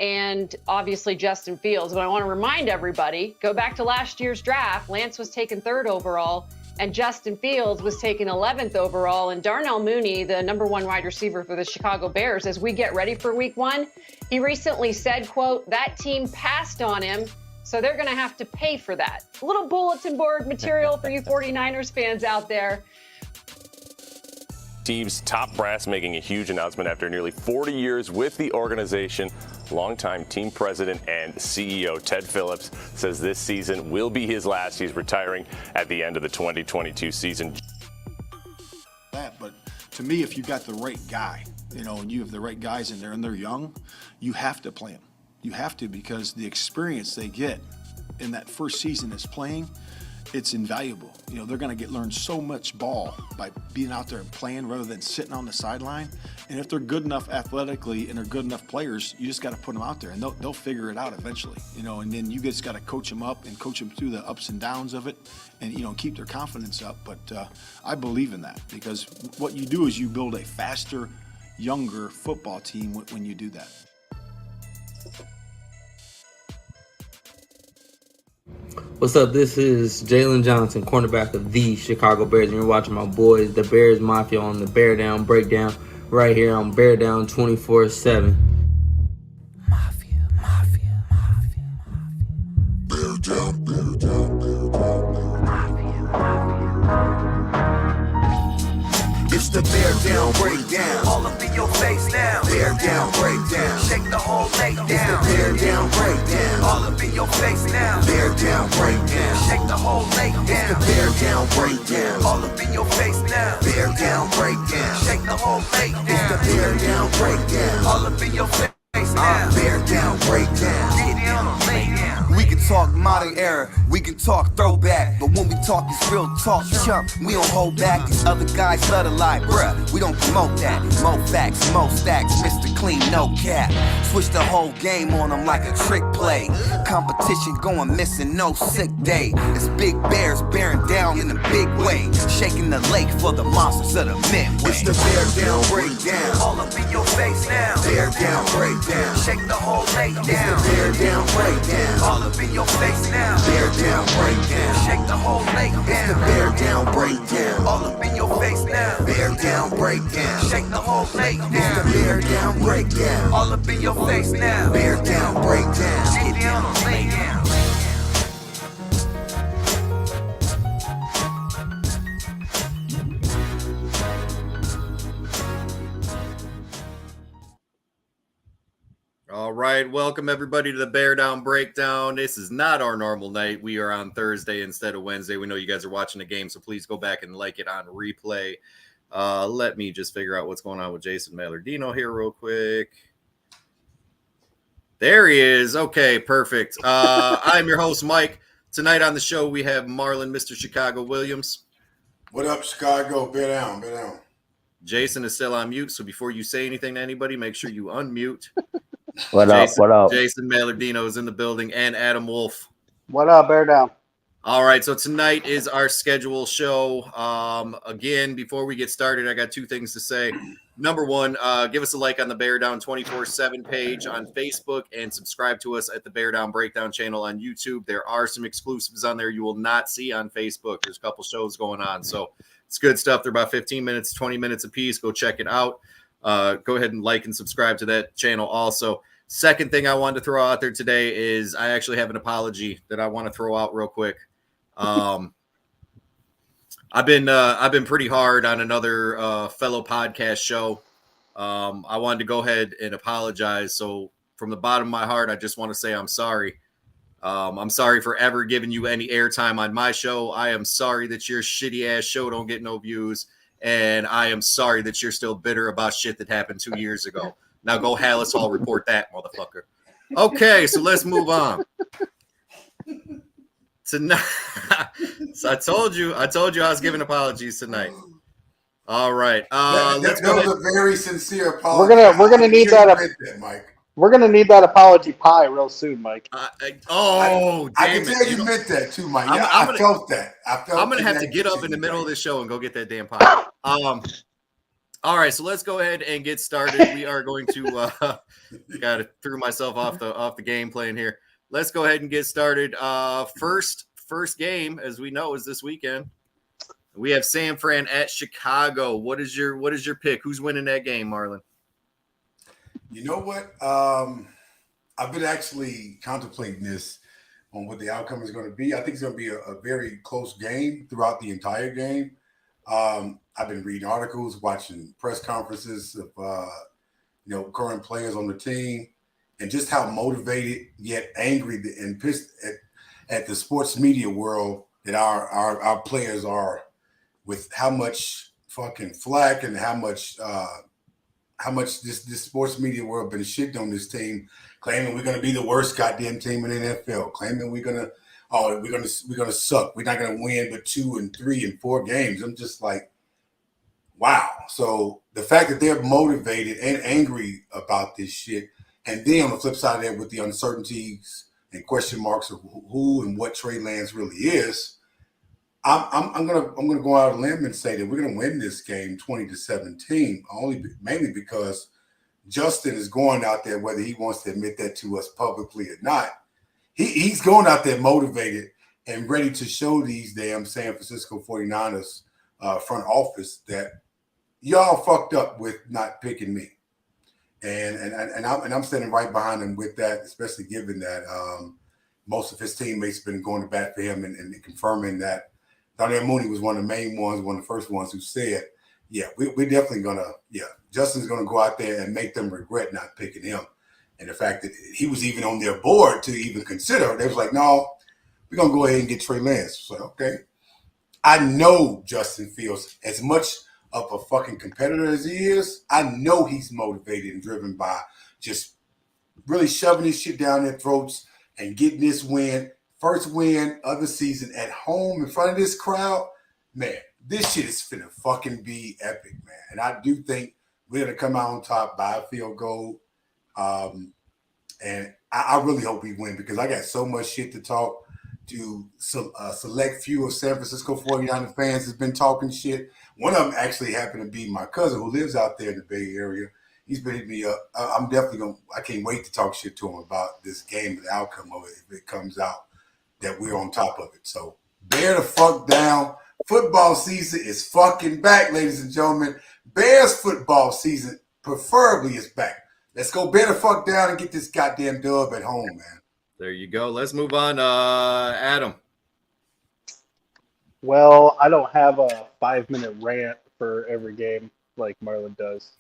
and obviously Justin Fields. But I want to remind everybody, go back to last year's draft. Lance was taken 3rd overall, and Justin Fields was taken 11th overall. And Darnell Mooney, the number 1 wide receiver for the Chicago Bears, as we get ready for week 1, he recently said, quote, that team passed on him, so they're going to have to pay for that. A little bulletin board material for you 49ers fans out there. Team's top brass making a huge announcement after nearly 40 years with the organization. Longtime team president and CEO Ted Phillips says this season will be his last. He's retiring at the end of the 2022 season. But to me, if you got the right guy, and you have the right guys in there and they're young, you have to play them. You have to, because the experience they get in that first season as playing, it's invaluable. They're going to learn so much ball by being out there and playing rather than sitting on the sideline. And if they're good enough athletically and they're good enough players, you just got to put them out there, and they'll figure it out eventually. And then you just got to coach them up and coach them through the ups and downs of it, and keep their confidence up. But I believe in that, because what you do is you build a faster, younger football team when you do that. What's up? This is Jalen Johnson, cornerback of the Chicago Bears, and you're watching my boys, the Bears Mafia, on the Beardown Breakdown right here on Beardown 24/7. Mafia. Beardown. It's the Beardown Breakdown. All up in your face now. Beardown Breakdown. Shake the whole lake down. It's the Beardown Breakdown. All up in your face now. Beardown Breakdown. Shake the whole lake down. It's the Beardown Breakdown. All up in your face now. Beardown Breakdown. Shake the whole lake down. It's the Beardown Breakdown. All up in your face now. Beardown Breakdown. Get down, lay down. We can talk modern era, we can talk throwback, but when we talk it's real talk, chump, we don't hold back. These other guys love to lie, bruh, we don't promote that. Mo facts, mo stacks, Mr. Clean, no cap. Switch the whole game on them like a trick play. Competition going missing, no sick day. It's Big Bears bearing down in a big way, shaking the lake for the monsters of the Midway. It's the Beardown Breakdown. All up in your face now. Beardown Breakdown. Shake the whole lake down. It's the Beardown Breakdown. All up in your face now. Beardown Breakdown. Shake the whole lake down. It's the Beardown Breakdown. All up in your face now. Beardown Breakdown. Shake the whole lake down. It's the Beardown Breakdown. All up in your face now. Beardown Breakdown. Get down or lay down. All right, welcome everybody to the Beardown Breakdown. This is not our normal night. We are on Thursday instead of Wednesday. We know you guys are watching the game, so please go back and like it on replay. Let me just figure out what's going on with Jason Mallardino here real quick. There he is. Okay, perfect. I'm your host, Mike. Tonight on the show, we have Marlon, Mr. Chicago Williams. What up, Chicago? Bear down. Jason is still on mute, so before you say anything to anybody, make sure you unmute. What up? Jason Mallardino is in the building, and Adam Wolf. What up, Beardown? All right, so tonight is our schedule show. Again, before we get started, I got two things to say. Number one, give us a like on the Beardown 24/7 page on Facebook, and subscribe to us at the Beardown Breakdown channel on YouTube. There are some exclusives on there you will not see on Facebook. There's a couple shows going on, so it's good stuff. They're about 15 minutes, 20 minutes a piece. Go check it out. Go ahead and like and subscribe to that channel also. Second thing I wanted to throw out there today is I actually have an apology that I want to throw out real quick. I've been pretty hard on another fellow podcast show. I wanted to go ahead and apologize. So from the bottom of my heart, I just want to say I'm sorry. I'm sorry for ever giving you any airtime on my show. I am sorry that your shitty ass show don't get no views. And I am sorry that you're still bitter about shit that happened 2 years ago. Now go Hallis Hall report that, motherfucker. Okay, so let's move on. Tonight, so I told you I was giving apologies tonight. All right, let's go. That was a very sincere apology. We're gonna need that, Mike. We're gonna need that apology pie real soon, Mike. I can tell you meant that too, Mike. I felt that. I'm gonna have to get up in the middle of this show and go get that damn pie. All right, so let's go ahead and get started. We are going to got to threw myself off the game plan here. Let's go ahead and get started. First game, as we know, is this weekend. We have San Fran at Chicago. What is your pick? Who's winning that game, Marlon? You know what? I've been actually contemplating this on what the outcome is going to be. I think it's going to be a very close game throughout the entire game. I've been reading articles, watching press conferences of current players on the team, and just how motivated yet angry and pissed at the sports media world that our players are, with how much fucking flack and how much this sports media world been shitting on this team, claiming we're gonna be the worst goddamn team in the NFL, claiming we're gonna suck. We're not gonna win but 2 and 3 and 4 games. I'm just like, wow. So the fact that they're motivated and angry about this shit, and then on the flip side of that, with the uncertainties and question marks of who and what Trey Lance really is, I'm gonna go out on a limb and say that we're gonna win this game 20-17, mainly because Justin is going out there, whether he wants to admit that to us publicly or not. He's going out there motivated and ready to show these damn San Francisco 49ers front office that y'all fucked up with not picking me. And I'm standing right behind him with that, especially given that most of his teammates have been going to bat for him and confirming that Darnell Mooney was one of the main ones, one of the first ones who said, yeah, we're definitely Justin's going to go out there and make them regret not picking him. And the fact that he was even on their board to even consider, they was like, no, we're going to go ahead and get Trey Lance. So, okay. I know Justin Fields, as much of a fucking competitor as he is, I know he's motivated and driven by just really shoving this shit down their throats and getting this win. First win of the season at home in front of this crowd. Man, this shit is finna fucking be epic, man. And I do think we're going to come out on top by a field goal. And I really hope we win, because I got so much shit to talk to. A select few of San Francisco 49er fans has been talking shit. One of them actually happened to be my cousin who lives out there in the Bay Area. He's been hitting me up. I can't wait to talk shit to him about this game and the outcome of it if it comes out that we're on top of it. So bear the fuck down. Football season is fucking back, ladies and gentlemen. Bears football season preferably is back. Let's go bear the fuck down and get this goddamn dub at home, man. There you go. Let's move on. Adam. Well, I don't have a 5-minute rant for every game like Marlon does.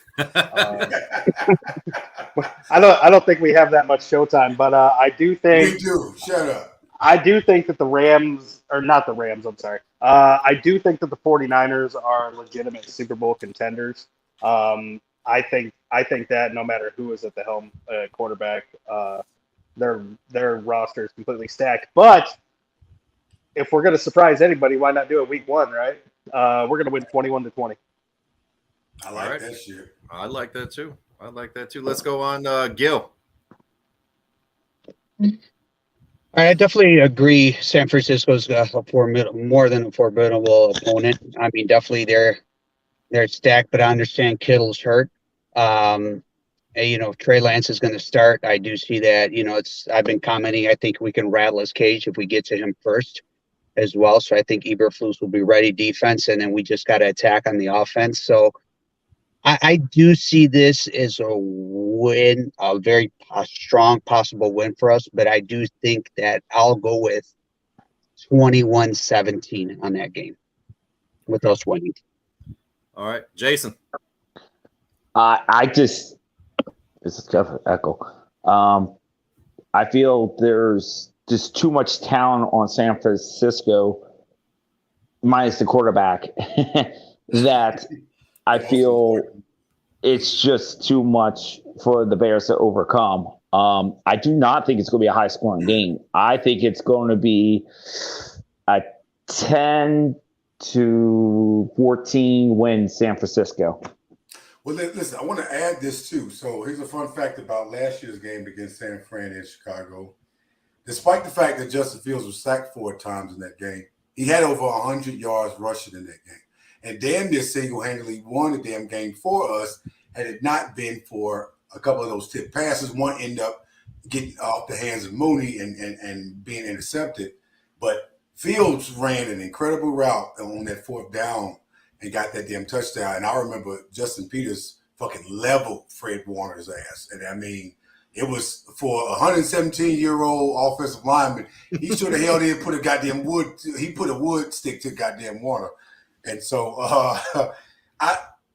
I don't think we have that much showtime, but I do think we do. Shut up. I do think that the Rams, or not the Rams, I'm sorry. I do think that the 49ers are legitimate Super Bowl contenders. I think that no matter who is at the helm quarterback, their roster is completely stacked. But if we're going to surprise anybody, why not do it week 1, right? We're going to win 21-20. I like that shit. I like that too. Let's go on, Gil. I definitely agree. San Francisco's more than a formidable opponent. I mean, definitely they're stacked, but I understand Kittle's hurt. If Trey Lance is going to start, I do see that. I've been commenting. I think we can rattle his cage if we get to him first as well. So I think Eberflus will be ready defense, and then we just got to attack on the offense. So I do see this as a win, a very strong possible win for us, but I do think that I'll go with 21-17 on that game with us winning. All right, Jason. This is Jeff Echo. I feel there's just too much talent on San Francisco, minus the quarterback, that I feel it's just too much for the Bears to overcome. I do not think it's going to be a high-scoring game. I think it's going to be a 10-14 win San Francisco. Well, listen, I want to add this too. So here's a fun fact about last year's game against San Fran in Chicago. Despite the fact that Justin Fields was sacked 4 times in that game, he had over 100 yards rushing in that game. and damn near single-handedly won the damn game for us had it not been for a couple of those tip passes. One ended up getting off the hands of Mooney and being intercepted. But Fields ran an incredible route on that fourth down and got that damn touchdown. And I remember Justin Peters fucking leveled Fred Warner's ass. And I mean, it was for a 117-year-old offensive lineman. He should have held in, put a goddamn wood. He put a wood stick to goddamn Warner. And so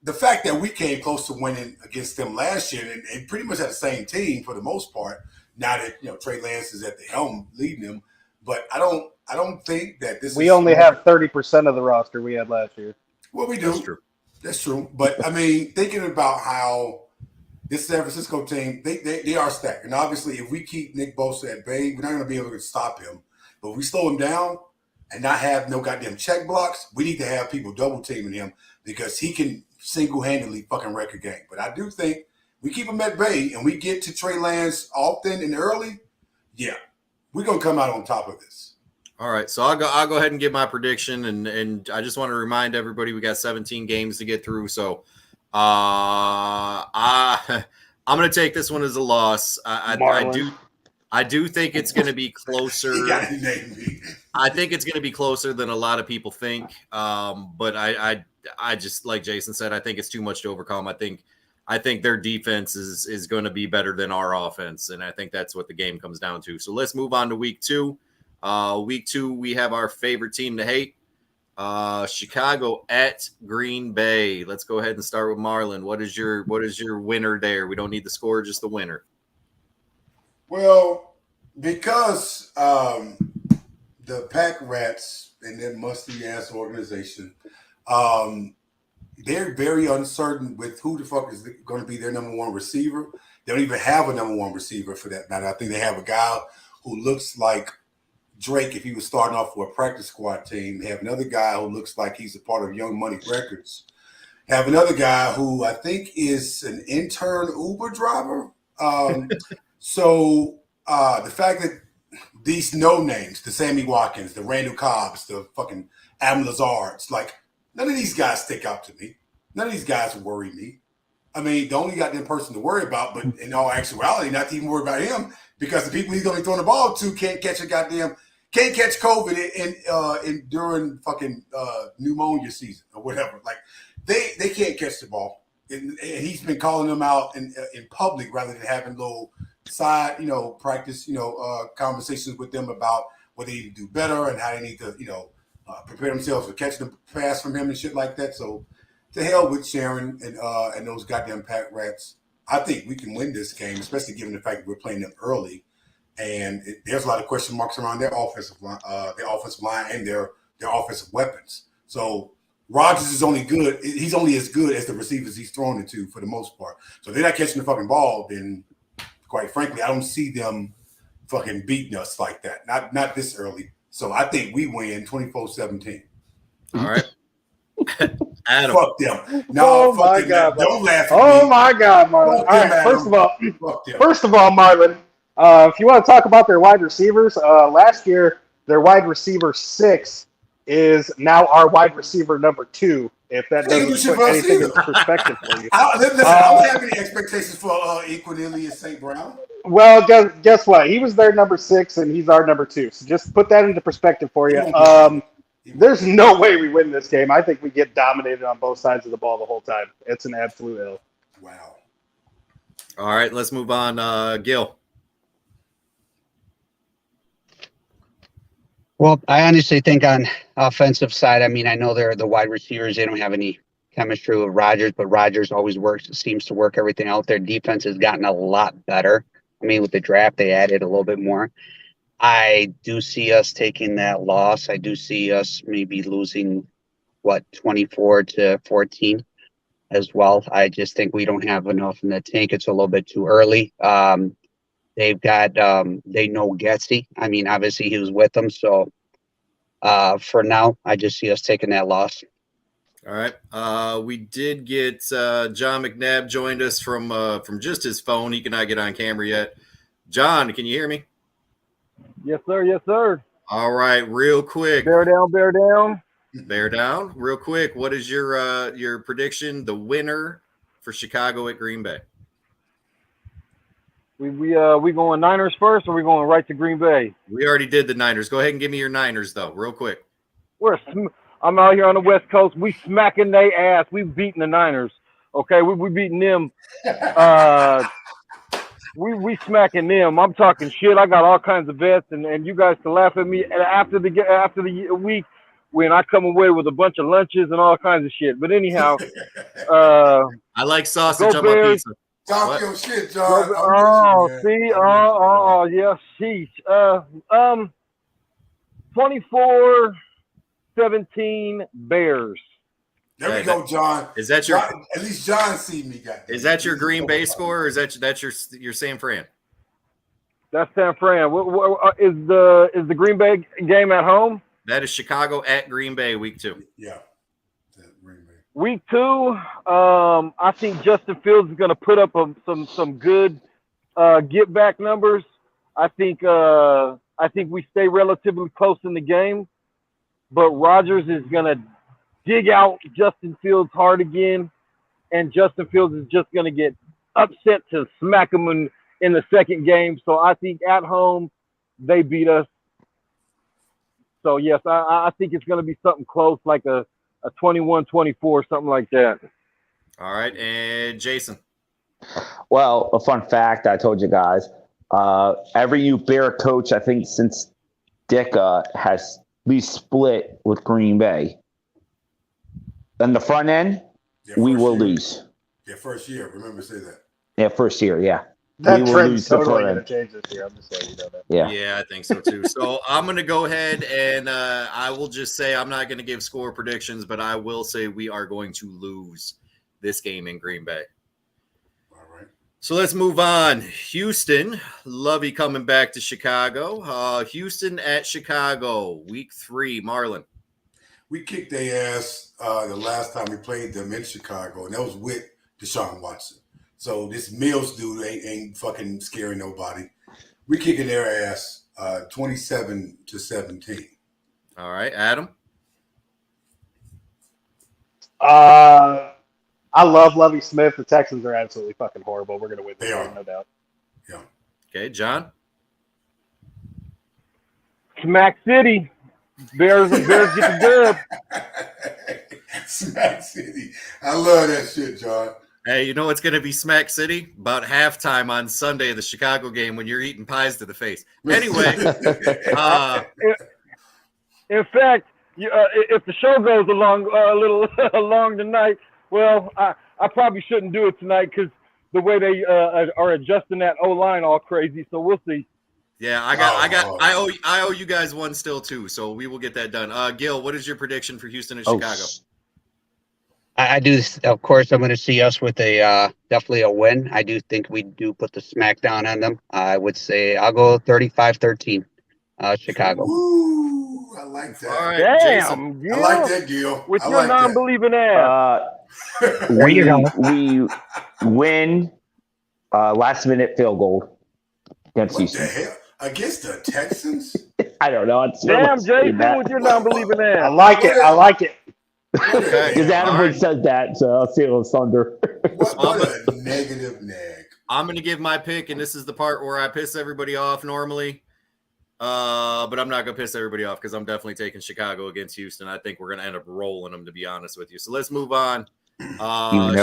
the fact that we came close to winning against them last year and pretty much had the same team for the most part, now that Trey Lance is at the helm leading them, but I don't think that this. We only have 30% of the roster we had last year. Well, we do. That's true. But I mean, thinking about how this San Francisco team, they are stacked, and obviously, if we keep Nick Bosa at bay, we're not going to be able to stop him. But if we slow him down and not have no goddamn check blocks, we need to have people double teaming him because he can single-handedly fucking wreck a game. But I do think we keep him at bay and we get to Trey Lance often and early, yeah, we're gonna come out on top of this. All right, so I'll go ahead and give my prediction, and I just want to remind everybody we got 17 games to get through. So I'm gonna take this one as a loss. I do think it's gonna be closer. I think it's gonna be closer than a lot of people think. But I just, like Jason said, I think it's too much to overcome. I think their defense is going to be better than our offense, and I think that's what the game comes down to. So let's move on to week 2. Week 2, we have our favorite team to hate, Chicago at Green Bay. Let's go ahead and start with Marlon. What is your winner there? We don't need the score, just the winner. Well, because the Pack Rats and their musty-ass organization, they're very uncertain with who the fuck is going to be their number one receiver. They don't even have a number one receiver for that matter. I think they have a guy who looks like Drake if he was starting off for a practice squad team. They have another guy who looks like he's a part of Young Money Records. They have another guy who I think is an intern Uber driver. So the fact that these no names, the Sammy Watkins, the Randall Cobbs, the fucking Adam Lazards, like none of these guys stick out to me. None of these guys worry me. I mean, the only goddamn person to worry about, but in all actuality, not to even worry about him because the people he's going to be throwing the ball to can't catch COVID in during fucking pneumonia season or whatever. Like they can't catch the ball, and he's been calling them out in public rather than having little side, practice, conversations with them about what they need to do better and how they need to, prepare themselves for catching the pass from him and shit like that. So to hell with Sharon and those goddamn Pack Rats. I think we can win this game, especially given the fact that we're playing them early. And there's a lot of question marks around their offensive line and their offensive weapons. So Rodgers is only good. He's only as good as the receivers he's throwing it to for the most part. So if they're not catching the fucking ball, then quite frankly, I don't see them fucking beating us like that. Not this early. So I think we win 24-17. All right. Adam. Fuck them. No, fuck them. God, don't laugh at me. Oh my God, Marlon. All right, first of all, Marlon, if you want to talk about their wide receivers, last year their wide receiver 6 is now our wide receiver number 2. If that doesn't put anything in perspective for you. I don't have any expectations for Equinilius St. Brown. Well, guess what? He was their number 6, and he's our number 2. So just put that into perspective for you. There's no way we win this game. I think we get dominated on both sides of the ball the whole time. It's an absolute L. Wow. All right, let's move on. Gil. Well, I honestly think on offensive side, I mean, I know they're the wide receivers. They don't have any chemistry with Rodgers, but Rodgers always seems to work everything out. Their defense has gotten a lot better. I mean, with the draft, they added a little bit more. I do see us taking that loss. I do see us maybe losing, 24-14 as well. I just think we don't have enough in the tank. It's a little bit too early. They've got, they know Getsy. I mean, obviously he was with them. So for now, I just see us taking that loss. All right. We did get John McNabb joined us from just his phone. He cannot get on camera yet. John, can you hear me? Yes, sir. Yes, sir. All right. Real quick. Bear down. Bear down. Real quick, what is your prediction? The winner for Chicago at Green Bay. We going Niners first, or we going right to Green Bay? We already did the Niners. Go ahead and give me your Niners, though, real quick. I'm out here on the West Coast. We smacking they ass. We beating the Niners. Okay, we beating them. We smacking them. I'm talking shit. I got all kinds of vets, and you guys can laugh at me after the week when I come away with a bunch of lunches and all kinds of shit. But anyhow, I like sausage on my pizza. Talk your shit, John. Yeah, sheesh. 24-17 Bears. There we go, John. Is that your? John, at least John see me. Is that your Green Bay score, or is that your San Fran? That's San Fran. Is the Green Bay game at home? That is Chicago at Green Bay, week 2. Yeah. Week 2, I think Justin Fields is going to put up some good get back numbers. I think we stay relatively close in the game, but Rodgers is going to dig out Justin Fields hard again, and Justin Fields is just going to get upset to smack him in the second game. So I think at home they beat us. So yes, I think it's going to be something close, like a 21-24, something like that. All right, and Jason. Well, a fun fact I told you guys, every new Bear coach, I think since Ditka, has at least split with Green Bay. On the front end, we will lose. Yeah, first year. Remember to say that. Yeah, first year, yeah. That trend's totally going to change this year. I'm just saying, you know that. Yeah, I think so too. So I'm going to go ahead and I will just say I'm not going to give score predictions, but I will say we are going to lose this game in Green Bay. All right. So let's move on. Houston, Lovey coming back to Chicago. Houston at Chicago, week 3. Marlon. We kicked their ass the last time we played them in Chicago, and that was with Deshaun Watson. So this Mills dude ain't fucking scaring nobody. We kicking their ass 27-17. All right, Adam. I love Lovie Smith. The Texans are absolutely fucking horrible. We're gonna win this game, no doubt. Yeah. Okay, John. Smack City. Bears get the dub. Smack City. I love that shit, John. Hey, you know what's going to be Smack City? About halftime on Sunday, the Chicago game, when you're eating pies to the face. Anyway. In fact, if the show goes along a little along tonight, well, I probably shouldn't do it tonight because the way they are adjusting that O-line all crazy. So we'll see. Yeah, I owe you guys one still too, so we will get that done. Gil, what is your prediction for Houston and Chicago? I do, of course, I'm going to see us with a definitely a win. I do think we do put the smack down on them. I would say I'll go 35-13, Chicago. Ooh, I like that. All right, Damn, Gil. I like that, Gil. With I your like non-believing ass. There you go. We win last-minute field goal against What Houston. the hell? Against the Texans? I don't know. Damn, Jason, with your non-believing ass. I like it. I like it. Okay. Because Adam said that, so I'll see a little thunder. What a negative nag. I'm going to give my pick, and this is the part where I piss everybody off normally. But I'm not going to piss everybody off because I'm definitely taking Chicago against Houston. I think we're going to end up rolling them, to be honest with you. So let's move on. Even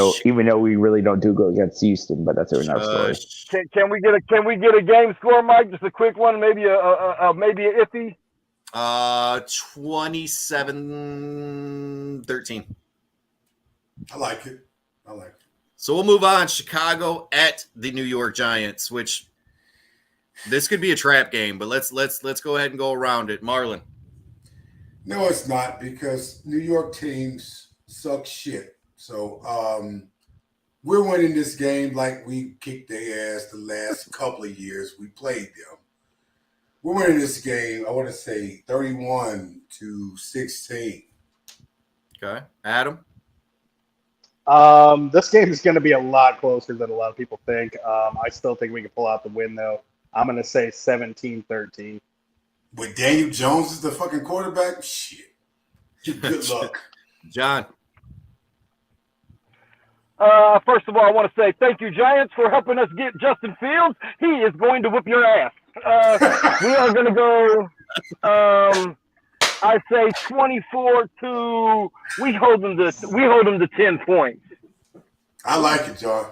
though we really don't do good against Houston, but that's another story. Can we get a game score, Mike? Just a quick one, maybe a iffy. 27-13. I like it. So we'll move on. Chicago at the New York Giants, which this could be a trap game, but let's go ahead and go around it. Marlon. No, it's not, because New York teams suck shit. So we're winning this game like we kicked their ass the last couple of years we played them. We're winning this game, I want to say 31-16. Okay. Adam? This game is going to be a lot closer than a lot of people think. I still think we can pull out the win, though. I'm going to say 17-13. With Daniel Jones as the fucking quarterback? Shit. Good luck. John. First of all, I want to say thank you, Giants, for helping us get Justin Fields. He is going to whip your ass. We are going to go, I say 24 to. We hold them to 10 points. I like it, John.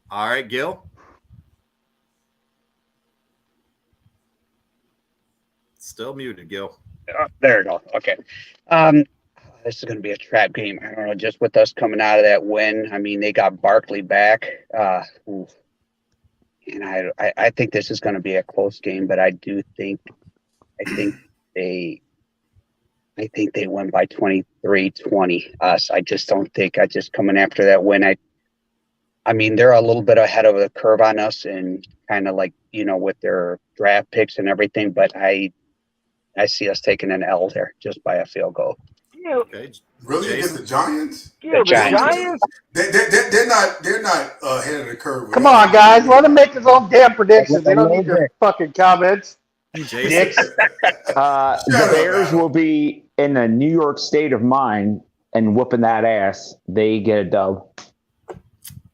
All right, Gil. Still muted, Gil. There we go. Okay. This is going to be a trap game. I don't know, just with us coming out of that win. I mean, they got Barkley back. And I think this is going to be a close game, but I think they win by 23-20 us. I just don't think coming after that win. I mean, they're a little bit ahead of the curve on us and kind of like, with their draft picks and everything, but I see us taking an L there just by a field goal. Okay. Really, against the Giants? The Giants? They're not ahead of the curve. Come on, guys. Let him make his own damn prediction. They don't need your fucking comments. Dicks. The Bears will be in a New York state of mind and whooping that ass. They get a dub.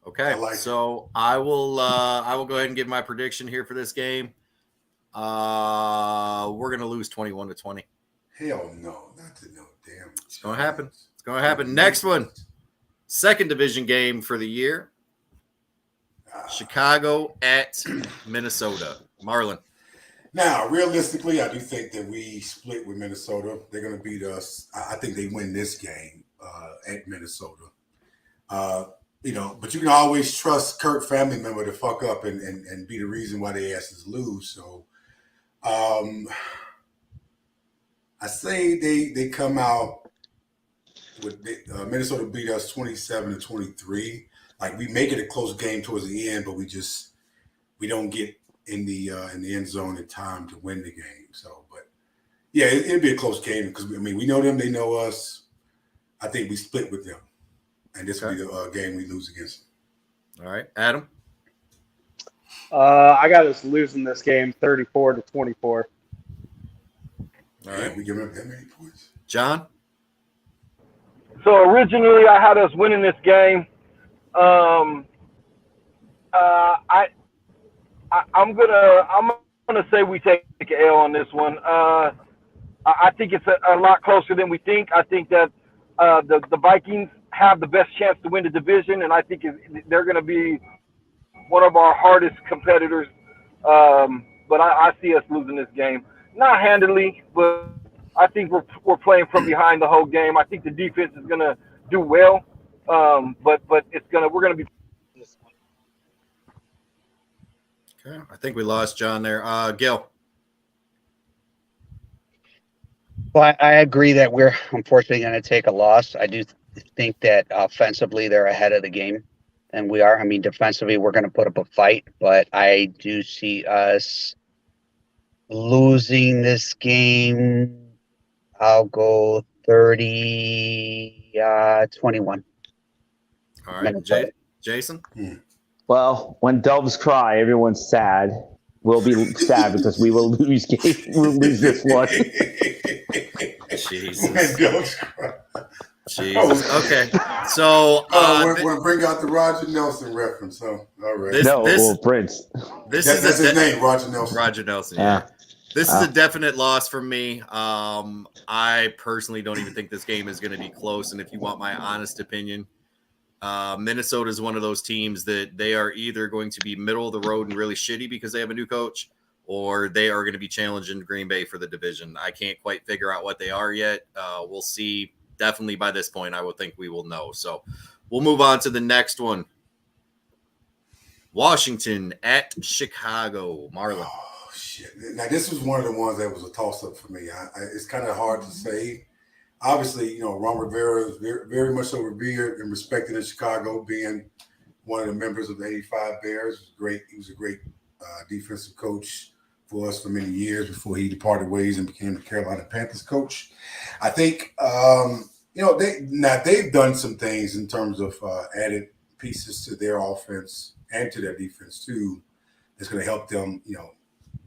Okay, so I will go ahead and give my prediction here for this game. We're gonna lose 21-20. Hell no, not to no damn. It's gonna happen. It's gonna happen. Next one, second division game for the year. Chicago at Minnesota. Marlon. Now, realistically, I do think that we split with Minnesota. They're going to beat us. I think they win this game at Minnesota. But you can always trust Kurt family member to fuck up and be the reason why they asses lose. So I say they come out with Minnesota beat us 27-23. Like, we make it a close game towards the end, but we don't get in the end zone in time to win the game. So, but yeah, it'd be a close game because we know them, they know us. I think we split with them, and this will be the game we lose against them. All right, Adam. I got us losing this game 34-24. All right, we give up that many points. John. So originally, I had us winning this game. I'm gonna say we take an L on this one. I think it's a lot closer than we think. I think that the Vikings have the best chance to win the division, and I think they're going to be one of our hardest competitors. But I see us losing this game, not handily, but I think we're playing from behind the whole game. I think the defense is going to do well, but we're going to be. Okay, I think we lost John there. Gil. Well, I agree that we're unfortunately going to take a loss. I do think that offensively they're ahead of the game, and we are. I mean, defensively we're going to put up a fight, but I do see us losing this game. I'll go 30-21. All right, Jason. Well, when doves cry, everyone's sad. We'll be sad because we will lose game. We'll lose this one. Jesus. Jesus. Okay. So we're bring out the Roger Nelson reference. So all right. Prince. That's his name, Roger Nelson. Roger Nelson. Yeah. This is a definite loss for me. I personally don't even think this game is going to be close. And if you want my honest opinion, Minnesota is one of those teams that they are either going to be middle of the road and really shitty because they have a new coach, or they are going to be challenging Green Bay for the division. I can't quite figure out what they are yet. We'll see. Definitely by this point, I would think we will know. So we'll move on to the next one. Washington at Chicago. Marlon. Oh, shit. Now, this was one of the ones that was a toss-up for me. It's kind of hard to say. Obviously, Ron Rivera is very, very much so revered and respected in Chicago, being one of the members of the '85 Bears. He was a great defensive coach for us for many years before he departed ways and became the Carolina Panthers coach. I think, they've done some things in terms of added pieces to their offense and to their defense too. That's going to help them,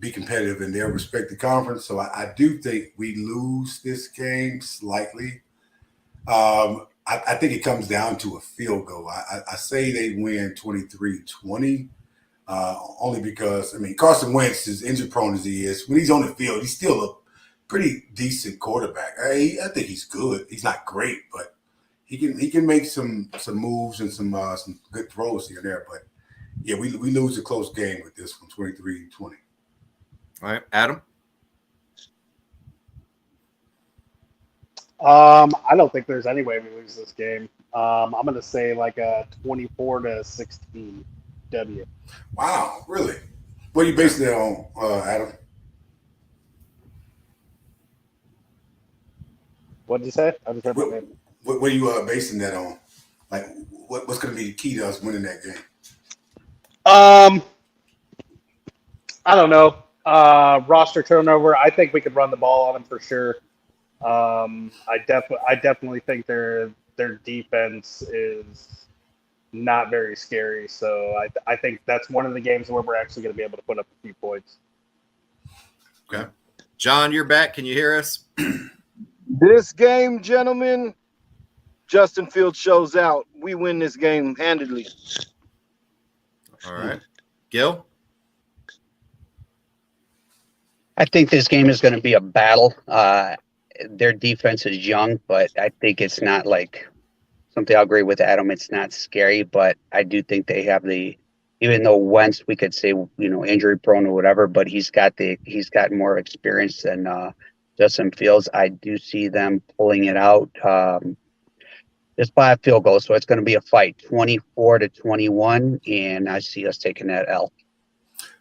be competitive in their respective conference. So I do think we lose this game slightly. I think it comes down to a field goal. I say they win 23-20, only because, I mean, Carson Wentz, as injury prone as he is, when he's on the field, he's still a pretty decent quarterback. I think he's good. He's not great, but he can make some moves and some good throws here and there. But yeah, we lose a close game with this one, 23-20. All right, Adam. I don't think there's any way we lose this game. I'm going to say like a 24-16 W. Wow, really? What are you basing that on, Adam? What did you say? I just heard my name. What are you basing that on? Like, what's going to be the key to us winning that game? I don't know. Roster turnover. I think we could run the ball on them for sure. I definitely think their defense is not very scary. So I think that's one of the games where we're actually going to be able to put up a few points. Okay, John, you're back. Can you hear us? This game, gentlemen, Justin Fields shows out. We win this game handedly. All right, Gil. I think this game is going to be a battle. Their defense is young, but I think it's not like something. I'll agree with Adam. It's not scary, but I do think they have even though Wentz, we could say, injury prone or whatever, but he's got more experience than Justin Fields. I do see them pulling it out just by a field goal. So it's going to be a fight, 24-21, and I see us taking that L.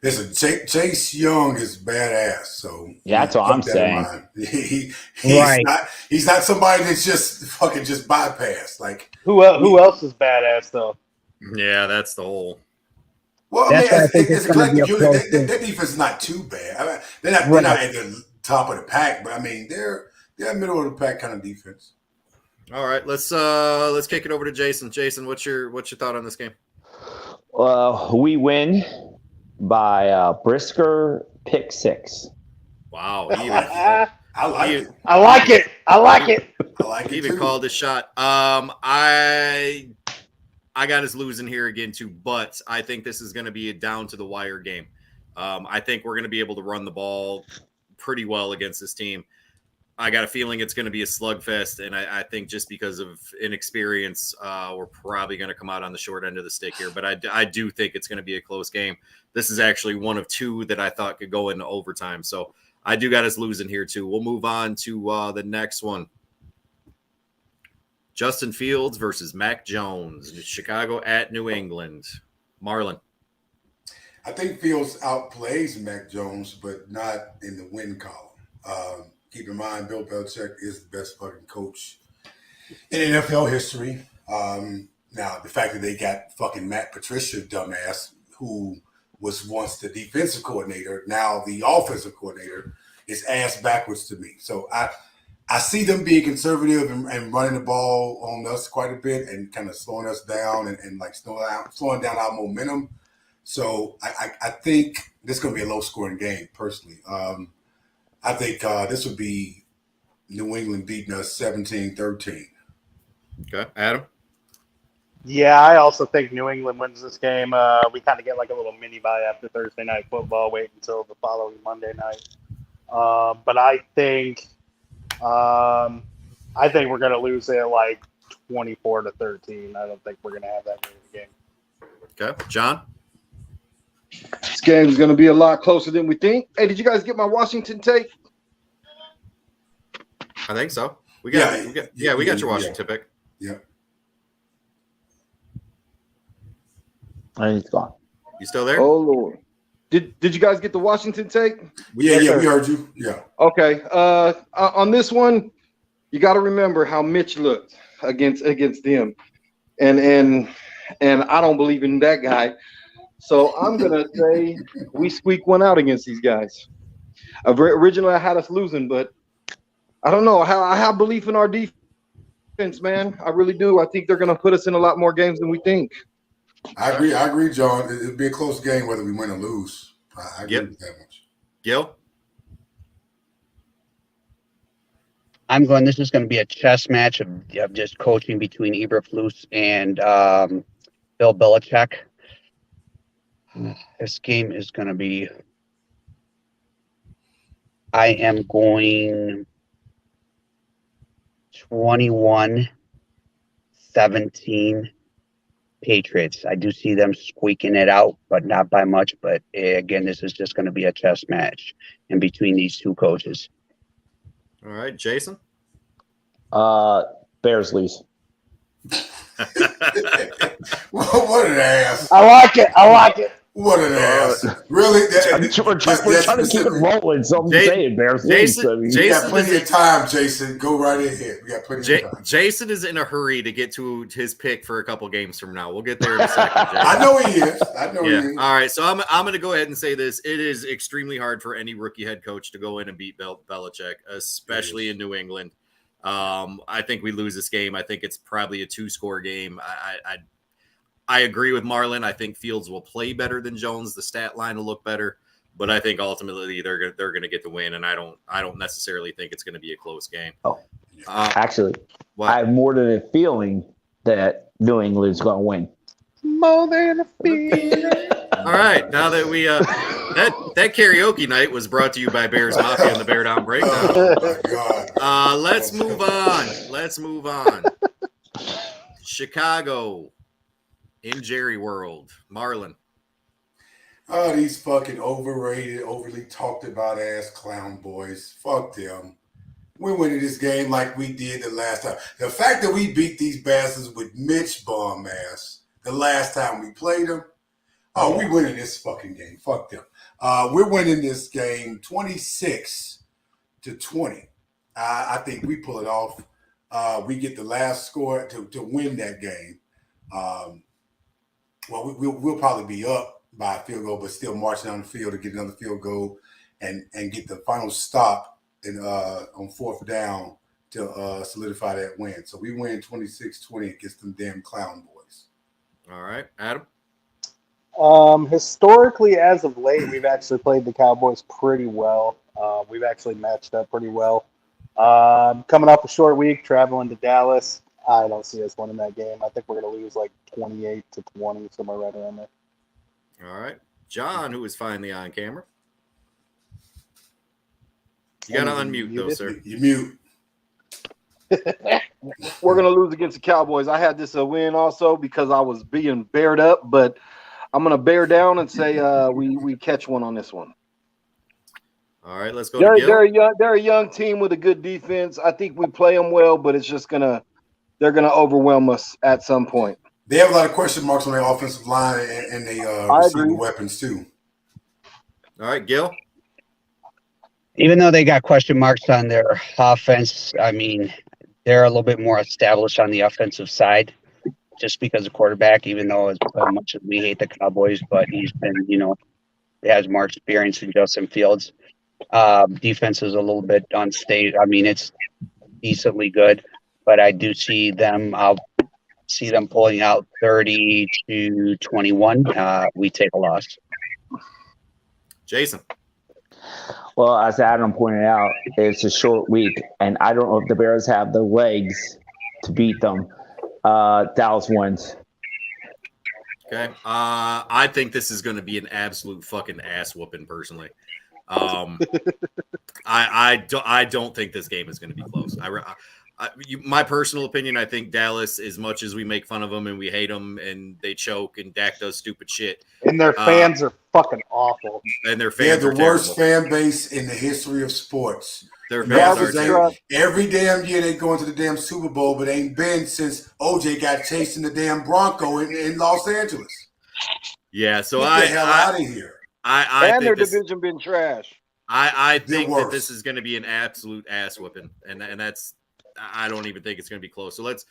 Listen, Chase Young is badass. So yeah, that's what I'm saying. He's not somebody that's just fucking just bypassed. Like who else is badass though? Yeah, that's the whole. Well, I mean, it's a collective unit. Their defense is not too bad. I mean, they're not at the top of the pack, but I mean, they're middle of the pack kind of defense. All right, let's kick it over to Jason. Jason, what's your thought on this game? We win by Brisker pick 6. Wow, I like it. I like it. I like it. I like it. Even too. called a shot. I got us losing here again too, but I think this is going to be a down to the wire game. I think we're going to be able to run the ball pretty well against this team. I got a feeling it's going to be a slugfest, and I think just because of inexperience, we're probably going to come out on the short end of the stick here. But I do think it's going to be a close game. This is actually one of two that I thought could go into overtime. So I do got us losing here too. We'll move on to the next one. Justin Fields versus Mac Jones. Chicago at New England. Marlon. I think Fields outplays Mac Jones, but not in the win column. Keep in mind, Bill Belichick is the best fucking coach in NFL history. Now, the fact that they got fucking Matt Patricia, dumbass, who was once the defensive coordinator, now the offensive coordinator, is ass backwards to me. So I see them being conservative and running the ball on us quite a bit and kind of slowing us down and like slowing down our momentum. So I think this is going to be a low-scoring game, personally. I think this would be New England beating us 17-13. Okay, Adam? Yeah, I also think New England wins this game. We kind of get like a little mini bye after Thursday night football, wait until the following Monday night. But I think we're going to lose it like 24-13. I don't think we're going to have that many game. Okay, John? This game's going to be a lot closer than we think. Hey, did you guys get my Washington take? I think so. We got your Washington pick. Yeah. And he's gone. You still there? Oh Lord. Did you guys get the Washington take? Yeah, we heard you. Yeah. Okay. On this one, you got to remember how Mitch looked against them, and I don't believe in that guy. So I'm gonna say we squeak one out against these guys. Originally, I had us losing, but I don't know. I have belief in our defense, man. I really do. I think they're gonna put us in a lot more games than we think. I agree, John. It'll be a close game whether we win or lose. I agree with that much. Gil? I'm going. This is going to be a chess match of just coaching between Eberflus and Bill Belichick. This game is going to be. I am going 21-17 Patriots. I do see them squeaking it out, but not by much. But again, this is just going to be a chess match in between these two coaches. All right, Jason. Bears lose. What an ass. I like it. What an ass. Really? We're trying to keep it rolling. So I'm saying Bears lose. We got plenty of time, Jason. Go right ahead. We got plenty of time. Jason is in a hurry to get to his pick for a couple games from now. We'll get there in a second, Jason. I know he is. He is. All right, so I'm going to go ahead and say this. It is extremely hard for any rookie head coach to go in and beat Belichick, especially in New England. I think we lose this game. I think it's probably a 2-score game. I agree with Marlon. I think Fields will play better than Jones. The stat line will look better, but I think ultimately they're going to get the win. And I don't necessarily think it's going to be a close game. Actually, I have more than a feeling that New England's going to win. More than a feeling. All right, now that we that karaoke night was brought to you by Bears Mafia and the Beardown Breakdown. Oh, my God. Let's move on. Chicago. In Jerry World, Marlon. Oh, these fucking overrated, overly talked about ass clown boys. Fuck them. We're winning this game like we did the last time. The fact that we beat these bastards with Mitch bum ass the last time we played them. Oh, we winning this fucking game. Fuck them. We're winning this game 26-20. I think we pull it off. We get the last score to win that game. Well, we'll probably be up by a field goal, but still marching down the field to get another field goal and get the final stop on 4th down to solidify that win. So we win 26-20 against them damn clown boys. All right, Adam. Historically, as of late, we've actually played the Cowboys pretty well. We've actually matched up pretty well. Coming off a short week, traveling to Dallas. I don't see us winning that game. I think we're going to lose like 28-20, somewhere right around there. All right. John, who is finally on camera. You got to unmute, though, sir. You mute. We're going to lose against the Cowboys. I had this a win also because I was being bared up, but I'm going to bear down and say we catch one on this one. All right, let's go to Gil. They're a young team with a good defense. I think we play them well, but it's just they're going to overwhelm us at some point. They have a lot of question marks on their offensive line and they receiving weapons too. All right, Gil. Even though they got question marks on their offense, I mean, they're a little bit more established on the offensive side just because of quarterback, even though as much as we hate the Cowboys, but he's been, he has more experience than Justin Fields. Defense is a little bit unstable. I mean, it's decently good. But I do see them. I'll see them pulling out 30-21. We take a loss. Jason. Well, as Adam pointed out, it's a short week, and I don't know if the Bears have the legs to beat them. Dallas wins. Okay. I think this is going to be an absolute fucking ass whooping, personally. I don't think this game is going to be close. My personal opinion, I think Dallas, as much as we make fun of them and we hate them and they choke and Dak does stupid shit. And their fans are fucking awful. And their fans are the worst fan base in the history of sports. Their fans are terrible. Every damn year they go into the damn Super Bowl, but ain't been since OJ got chased in the damn Bronco in Los Angeles. Yeah, so Get the hell out of here. And their division been trash. I think that this is going to be an absolute ass whipping, and that's. I don't even think it's going to be close. So let's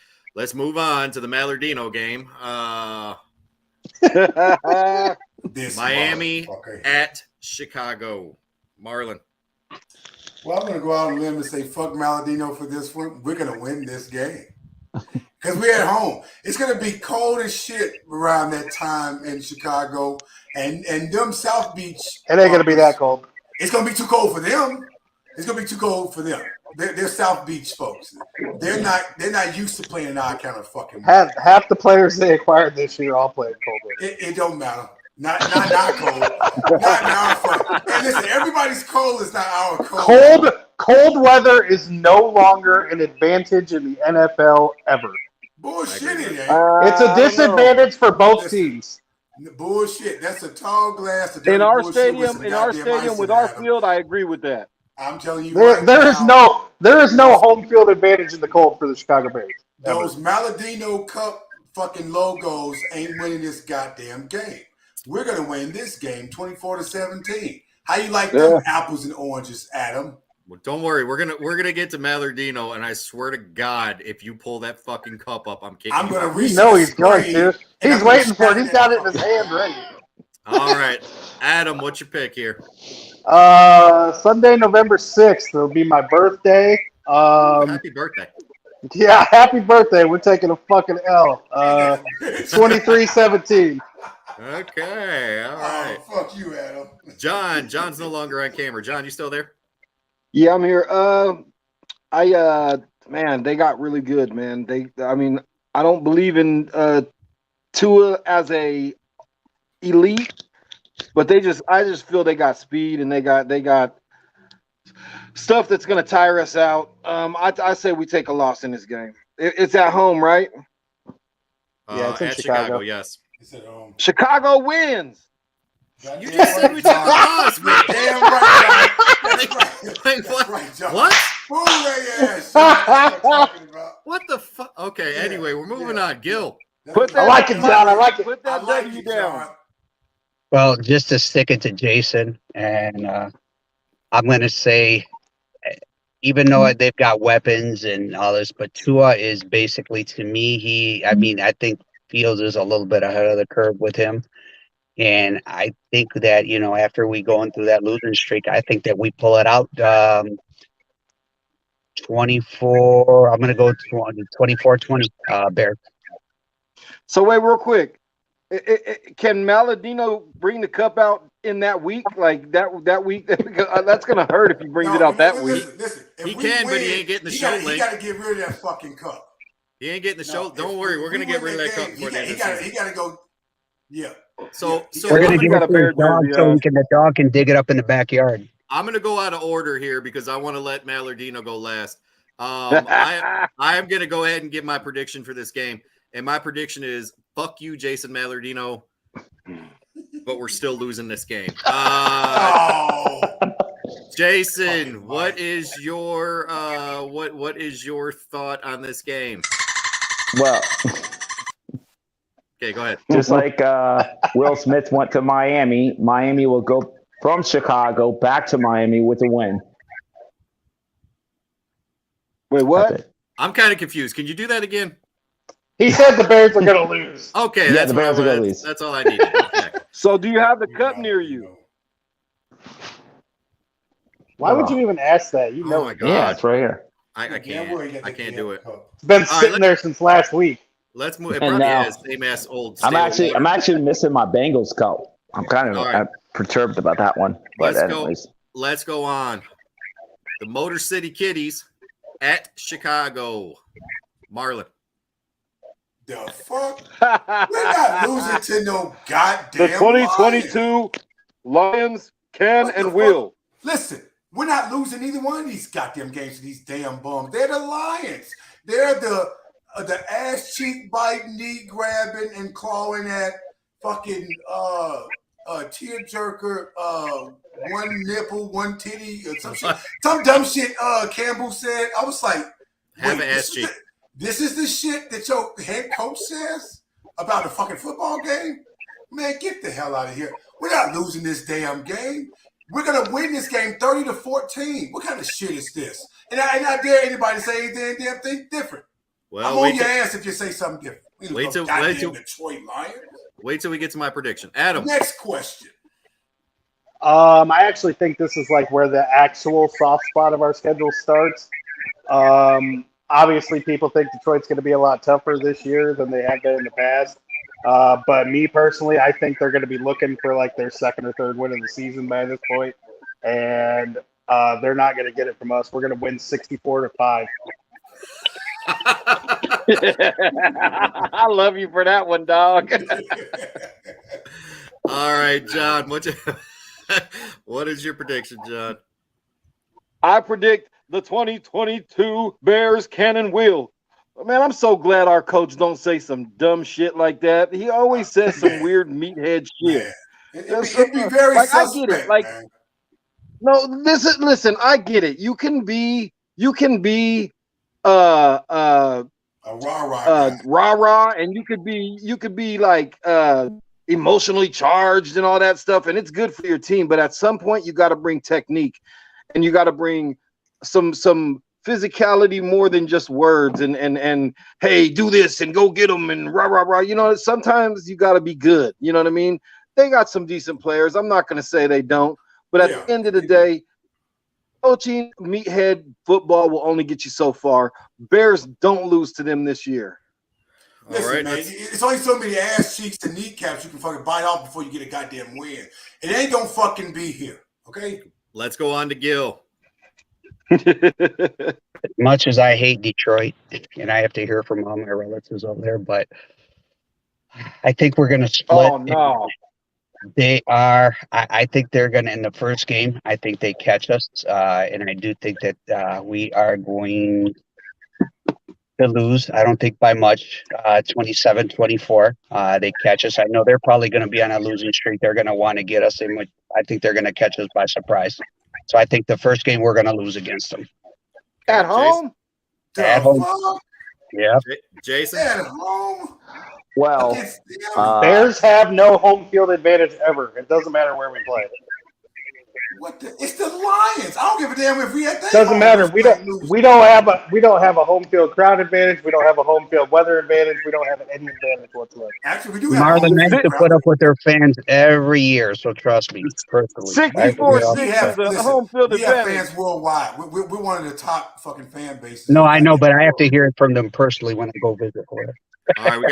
move on to the Mallardino game. Miami at Chicago. Marlon. Well, I'm going to go out on a limb and say fuck Mallardino for this one. We're going to win this game because we're at home. It's going to be cold as shit around that time in Chicago, and them South Beach. It ain't going to be that cold. It's going to be too cold for them. It's going to be too cold for them. They're South Beach folks. They're not used to playing in our kind of fucking. Half the players they acquired this year all played cold weather. It don't matter. Not cold. Not in our front. Hey, listen, everybody's cold is not our cold. Cold weather is no longer an advantage in the NFL ever. Bullshit, it ain't. It's a disadvantage for both teams. Bullshit. That's a tall glass. In our stadium, with our field, I agree with that. I'm telling you, There is no home field advantage in the cold for the Chicago Bears. Those Maladino Cup fucking logos ain't winning this goddamn game. We're gonna win this game 24-17. How you like them apples and oranges, Adam? Well, don't worry, we're gonna get to Malardino, and I swear to God, if you pull that fucking cup up, I'm kicking. I'm gonna reach. He's going to. He's waiting for it. He's got it in his hand ready. All right, Adam, what's your pick here? Sunday, November 6th. It'll be my birthday. Happy birthday! Yeah, happy birthday. We're taking a fucking L. 23-17. Okay, all right. Oh, fuck you, Adam. John's no longer on camera. John, you still there? Yeah, I'm here. Man, they got really good, man. I don't believe in Tua as a elite, but I just feel they got speed and they got stuff that's gonna tire us out. I say we take a loss in this game. It's at home, right? Yeah, it's in at Chicago. Yes. Chicago wins. You just said we took a loss, man. Damn right, John. What? Move their ass. What the fuck? Okay, anyway, we're moving on. Gil. I like it, John. I like it. Put that W down. Well, just to stick it to Jason, and I'm going to say, even though they've got weapons and all this, but Tua is basically, to me, I think Fields is a little bit ahead of the curve with him. And I think that, after we go into that losing streak, I think that we pull it out 24. I'm going to go 24-20 Bears. So wait, real quick. Can Maladino bring the cup out in that week? Like that week? That's going to hurt if he brings it out that week. Listen, he can, but he ain't getting the show link. He got to get rid of that fucking cup. He ain't getting the show. Don't worry, we're going to get rid of that cup before the end of the season. He got to go. Yeah. So we're going to give it to the dog so the dog can dig it up in the backyard. I'm going to go out of order here because I want to let Malardino go last. I am going to go ahead and give my prediction for this game. And my prediction is, fuck you, Jason Malardino, but we're still losing this game. Jason, what is your thought on this game? Well, okay, go ahead. just like Will Smith went to Miami, Miami will go from Chicago back to Miami with a win. Wait, what? I'm kind of confused. Can you do that again? He said the Bears are going to lose. Okay, Yeah, that's the Bears are going to lose. That's all I needed. Okay. So do you have the cup near you? Why would you even ask that? You know Oh my it. God. Yeah, it's right here. I can't do it. It's been sitting there since last week. Let's move. It And probably now- has same ass old. I'm stale actually missing my Bengals cup. I'm kind of All right. perturbed about that one. But anyways, Let's go on. The Motor City Kitties at Chicago. Marlon. The fuck? We're not losing to no goddamn The 2022 Lions can What the and fuck? will. Listen, we're not losing either one of these goddamn games to these damn bums. They're the Lions. They're the ass cheek biting, knee grabbing, and clawing at fucking tearjerker, one nipple, one titty, or some shit. Some dumb shit Campbell said. I was like, Have wait, an ass cheek. This is the shit that your head coach says about a fucking football game? Man, get the hell out of here. We're not losing this damn game. We're going to win this game 30-14. What kind of shit is this? And I dare anybody to say anything damn thing different. Well, I'm on your ass if you say something different. Wait till- Detroit Lions. Wait till we get to my prediction. Adam. Next question. I actually think this is like where the actual soft spot of our schedule starts. Obviously, people think Detroit's going to be a lot tougher this year than they have been in the past. But me personally, I think they're going to be looking for like their second or third win of the season by this point. And They're not going to get it from us. We're going to win 64-5. I love you for that one, dog. All right, John. What is your prediction, John? I predict the 2022 Bears cannon wheel. Man, I'm so glad our coach don't say some dumb shit like that. He always says some weird meathead shit. It'd be very like, suspect, I get it. Like, man. no, listen, I get it. You can be a rah-rah, and you could be like emotionally charged and all that stuff, and it's good for your team. But at some point, you got to bring technique, and you got to bring some physicality more than just words. And hey, do this and go get them and rah rah rah. You know, sometimes you got to be good. You know what I mean? They got some decent players. I'm not going to say they don't, but at the end of the day, coaching meathead football will only get you so far. Bears don't lose to them this year. Listen, man, it's only so many ass cheeks and kneecaps you can fucking bite off before you get a goddamn win. It ain't gonna fucking be here, okay? Let's go on to Gil. As much as I hate Detroit, and I have to hear from all my relatives over there, but I think we're going to split. Oh, no. They are. I think they're going to, in the first game, I think they catch us. And I do think that we are going to lose. I don't think by much, 27-24. They catch us. I know they're probably going to be on a losing streak. They're going to want to get us in. I think they're going to catch us by surprise. So I think the first game we're going to lose against them. At home? At home. Yeah. Jason? At home? Well, Bears have no home field advantage ever. It doesn't matter where we play. It's the Lions. I don't give a damn if we had that. Doesn't matter. We don't have a home field crowd advantage. We don't have a home field weather advantage. We don't have any advantage whatsoever. Actually, we do have Marlon has to put up with their fans every year, so trust me personally. 64-6 is a home field we advantage. have fans worldwide. We're one of the top fucking fan bases. No, I know, but I have to hear it from them personally when I go visit for it. All right, we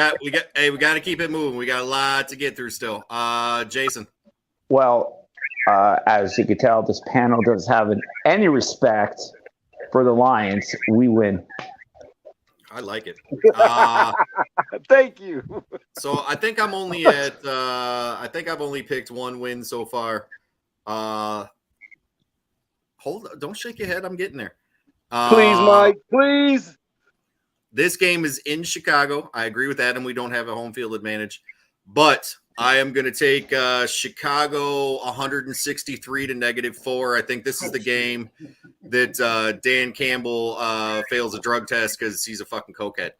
got to keep it moving. We got a lot to get through still. Jason. Well, as you can tell, this panel doesn't have any respect for the Lions. We win. I like it. Thank you. So I think I'm only at. I think I've only picked one win so far. Hold on, don't shake your head. I'm getting there. Please, Mike. Please. This game is in Chicago. I agree with Adam. We don't have a home field advantage, but I am going to take Chicago 163 to -4. I think this is the game that Dan Campbell fails a drug test because he's a fucking cokehead.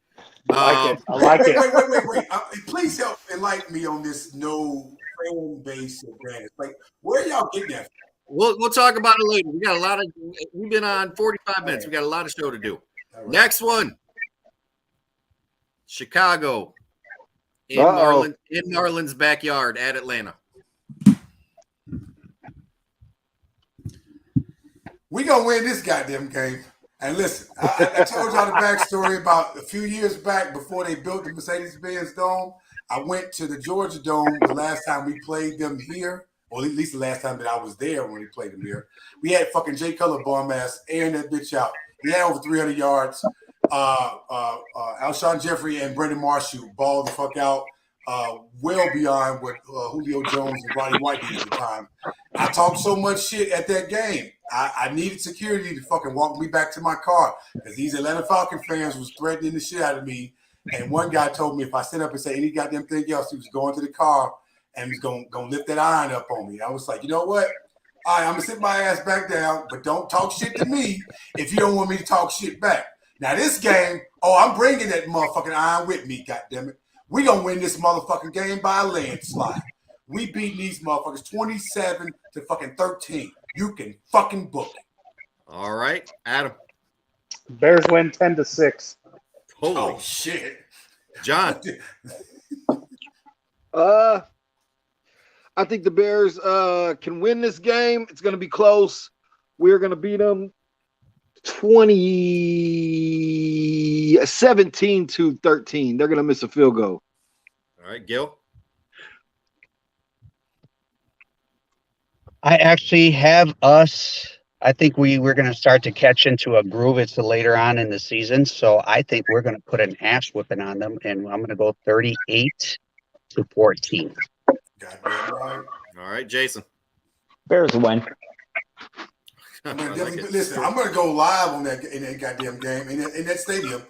I like it. Wait. Please help enlighten me on this no fan base advantage. Like, where are y'all getting that? We'll talk about it later. We got a lot of. We've been on 45 minutes. We got a lot of show to do. Right. Next one. Chicago in Marlins backyard at Atlanta. We gonna win this goddamn game. And listen, I told y'all the backstory about a few years back before they built the Mercedes-Benz Dome. I went to the Georgia Dome the last time we played them here, or at least the last time that I was there when we played them here. We had fucking Jay Cutler bomb ass airing that bitch out. He had over 300 yards. Alshon Jeffrey and Brendan Marshall balled the fuck out well beyond what Julio Jones and Roddy White did at the time. I talked so much shit at that game. I needed security to fucking walk me back to my car because these Atlanta Falcon fans was threatening the shit out of me. And one guy told me if I sit up and say any goddamn thing else, he was going to the car and was going to lift that iron up on me. I was like, you know what? All right, I'm going to sit my ass back down, but don't talk shit to me if you don't want me to talk shit back. Now, this game, I'm bringing that motherfucking iron with me, goddammit. We going to win this motherfucking game by a landslide. We beat these motherfuckers 27-13. You can fucking book it. All right, Adam. Bears win 10-6. Holy shit. John. I think the Bears can win this game. It's going to be close. We're going to beat them 17-13. They're going to miss a field goal. All right, Gil. I actually have us I think we're going to start to catch into a groove. It's later on in the season, so I think we're going to put an ass whipping on them, and I'm going to go 38-14. Goddamn right. All right, Jason. Bears win. I'm gonna go live on that in that goddamn game in that stadium,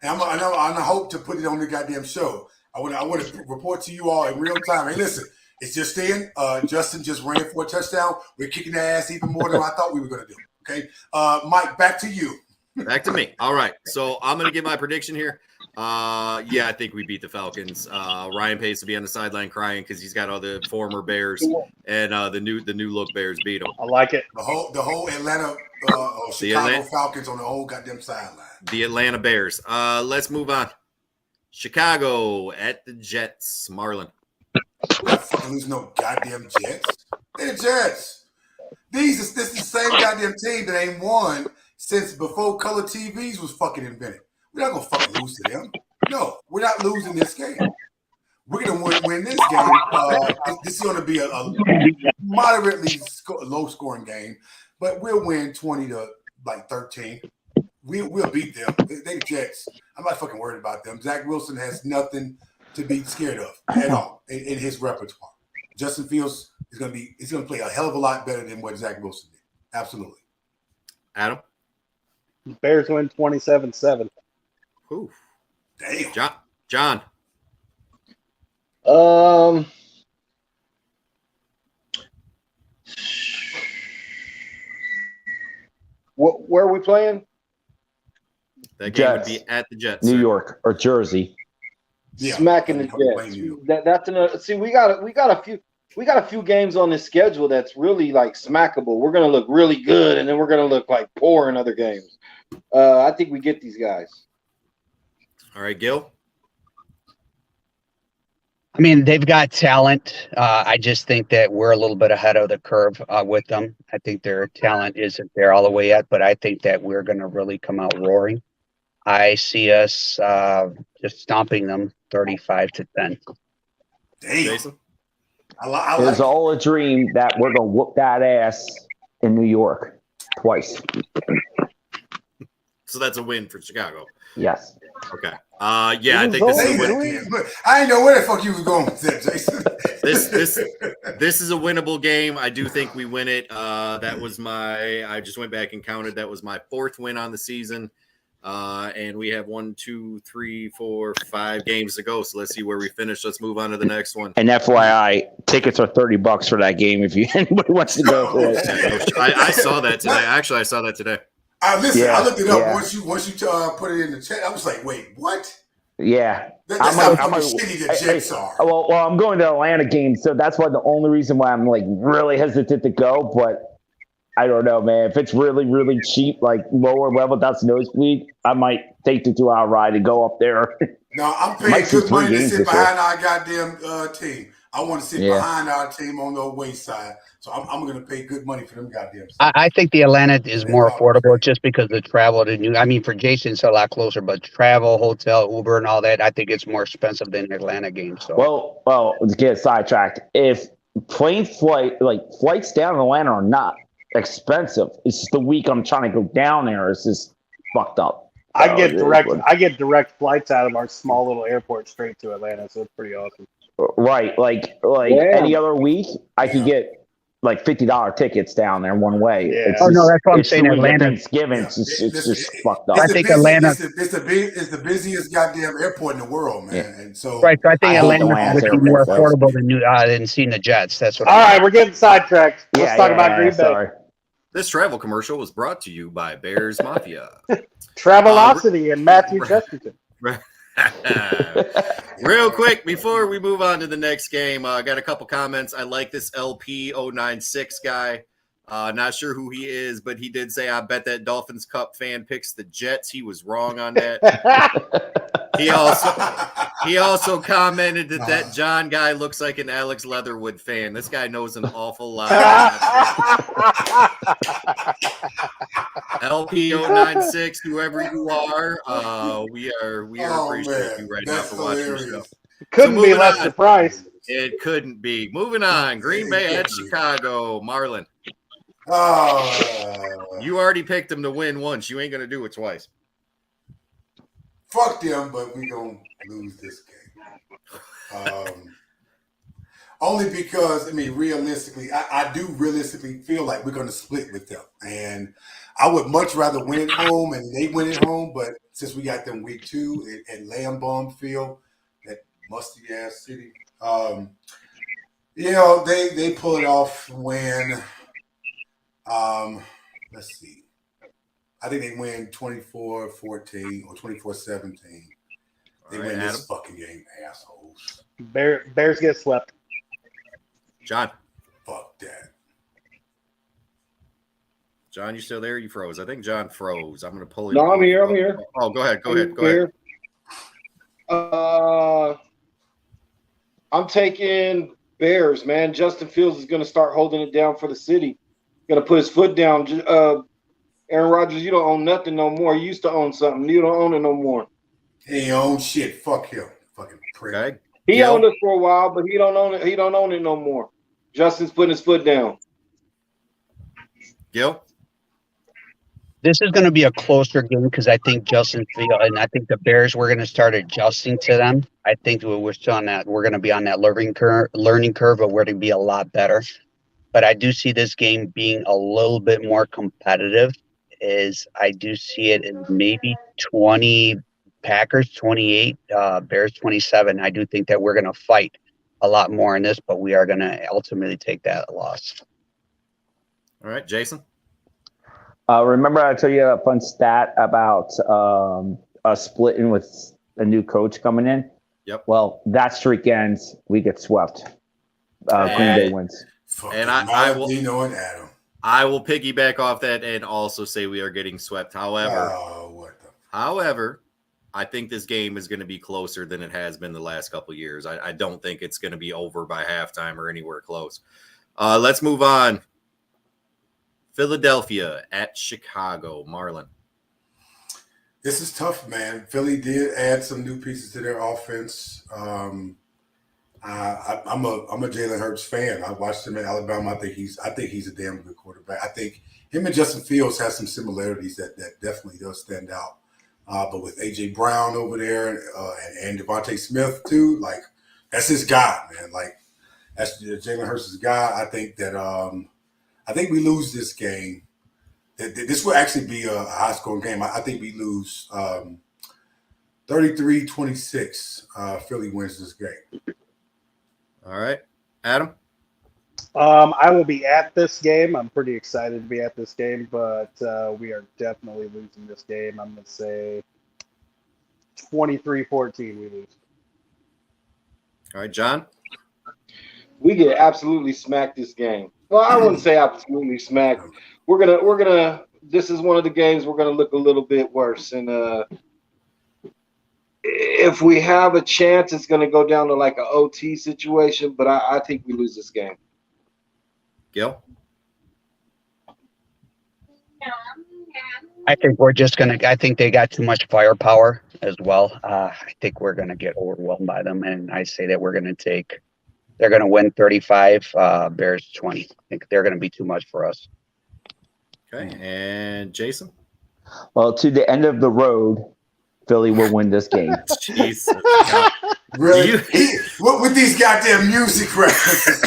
and I hope to put it on the goddamn show. I want to report to you all in real time. Hey, listen, it's just in. Justin just ran for a touchdown. We're kicking their ass even more than I thought we were gonna do. Okay, Mike, back to you. Back to me. All right, so I'm gonna give my prediction here. Yeah, I think we beat the Falcons. Ryan Pace to be on the sideline crying because he's got all the former Bears and the new look Bears beat him. I like it. The whole Atlanta, Chicago Falcons on the whole goddamn sideline. The Atlanta Bears. Let's move on. Chicago at the Jets. Marlon. We're not fucking losing no goddamn Jets. They're the Jets. This is the same goddamn team that ain't won since before color TVs was fucking invented. We're not gonna fucking lose to them. No, we're not losing this game. We're gonna win this game. This is gonna be a moderately low-scoring game, but we'll win 20-13. We'll beat them. They Jets. I'm not fucking worried about them. Zach Wilson has nothing to be scared of at all in his repertoire. Justin Fields is gonna play a hell of a lot better than what Zach Wilson did. Absolutely. Adam. Bears win 27-7. Ooh. Damn. John. Where are we playing? That game would be at the Jets. New York or Jersey. Yeah, smacking the Jets. That's another. See, we got a few games on this schedule that's really like smackable. We're gonna look really good, and then we're gonna look like poor in other games. I think we get these guys. All right, Gil. I mean, they've got talent. I just think that we're a little bit ahead of the curve with them. I think their talent isn't there all the way yet, but I think that we're going to really come out roaring. I see us just stomping them 35-10. Damn. Jason? It was all a dream that we're going to whoop that ass in New York twice. So that's a win for Chicago. Yes. Okay. Yeah, I think this is a win. I didn't know where the fuck you was going with that, Jason. This is a winnable game. I do think we win it. That was I just went back and counted. That was my 4th win on the season. And we have 1, 2, 3, 4, 5 games to go. So let's see where we finish. Let's move on to the next one. And FYI, tickets are $30 for that game if anybody wants to go for it. I saw that today. Actually, I saw that today. Listen, I looked it up once you put it in the chat. I was like, wait, what? Yeah. That's how shitty the Jets are. Well, I'm going to Atlanta game, so that's why the only reason why I'm like really hesitant to go. But I don't know, man. If it's really, really cheap, like lower level, that's nosebleed, I might take the 2-hour ride and go up there. No, I'm paying good money to sit behind our goddamn team. I want to sit behind our team on the away side. So I'm going to pay good money for them goddamn stuff. I think the Atlanta is more affordable just because the travel to New. I mean, for Jason, it's a lot closer, but travel, hotel, Uber, and all that, I think it's more expensive than Atlanta game. So well, to get sidetracked, if flights down to Atlanta are not expensive, it's just the week I'm trying to go down there. It's just fucked up. I get direct flights out of our small little airport straight to Atlanta, so it's pretty awesome. Right, any other week, I could get like $50 tickets down there one way. Yeah. That's what I'm saying. Atlanta, Thanksgiving, it's just fucked up. I think Atlanta. It's the busiest goddamn airport in the world, man. Yeah. And so, right. So I think Atlanta would be more affordable than seeing the Jets. That's what. All right, we're getting sidetracked. Let's talk about Green Bay. Sorry. This travel commercial was brought to you by Bears Mafia. Travelocity and Matthew Chesterton. Real quick before we move on to the next game, I got a couple comments. I like this LP096 guy. Not sure who he is, but he did say, I bet that Dolphins Cup fan picks the Jets. He was wrong on that. He also commented that John guy looks like an Alex Leatherwood fan. This guy knows an awful lot. LP096, whoever you are, we are appreciating you right now for watching your show. Couldn't be less surprised. It couldn't be. Moving on. Green Bay at Chicago. Marlon. You already picked them to win once. You ain't going to do it twice. Fuck them, but we going to lose this game. Only because, I mean, realistically, I do realistically feel like we're going to split with them. And I would much rather win at home and they win at home. But since we got them week 2 at Lambeau Field, that musty-ass city, they pull it off when, let's see. I think they win 24-14 or 24-17. They win this fucking game, assholes. Bears get swept. John. Fuck that. John, you still there? You froze. I think John froze. I'm going to pull it. No, I'm here. Oh, go ahead. I'm taking Bears, man. Justin Fields is going to start holding it down for the city. Going to put his foot down. Aaron Rodgers, you don't own nothing no more. You used to own something. You don't own it no more. He ain't own shit. Fuck him. Fucking prick. Okay. He owned it for a while, but he don't own it. He don't own it no more. Justin's putting his foot down. Gil? This is going to be a closer game because I think Justin Field and I think the Bears, we're going to start adjusting to them. I think we're still on that. We're going to be on that learning curve, but we're going to be a lot better. But I do see this game being a little bit more competitive. I do see it in maybe 20 Packers 28, Bears 27. I do think that we're going to fight a lot more in this, but we are going to ultimately take that loss. All right, Jason. Remember I told you a fun stat about us splitting with a new coach coming in? Yep. Well, that streak ends. We get swept. Green Bay wins. And I will. And Adam. I will piggyback off that and also say we are getting swept. However, I think this game is going to be closer than it has been the last couple of years. I don't think it's going to be over by halftime or anywhere close. Let's move on. Philadelphia at Chicago. Marlon. This is tough, man. Philly did add some new pieces to their offense. I'm a Jalen Hurts fan. I watched him in Alabama. I think he's a damn good quarterback. I think him and Justin Fields have some similarities that definitely does stand out. But with A.J. Brown over there and Devontae Smith too, like that's his guy, man. Like that's Jalen Hurts' guy. I think we lose this game. This will actually be a high-scoring game. I think we lose 33-26. Philly wins this game. All right. Adam? I will be at this game. I'm pretty excited to be at this game, but we are definitely losing this game. I'm going to say 23-14 we lose. All right, John? We get absolutely smacked this game. Well, I wouldn't say absolutely smacked. We're gonna. This is one of the games we're gonna look a little bit worse, and if we have a chance, it's gonna go down to like an OT situation. But I think we lose this game. Gil? I think I think they got too much firepower as well. I think we're going to get overwhelmed by them. And I say that they're going to win 35, Bears 20. I think they're going to be too much for us. Okay. And Jason? Well, to the end of the road, Philly will win this game. Jesus. Really? What with these goddamn music references?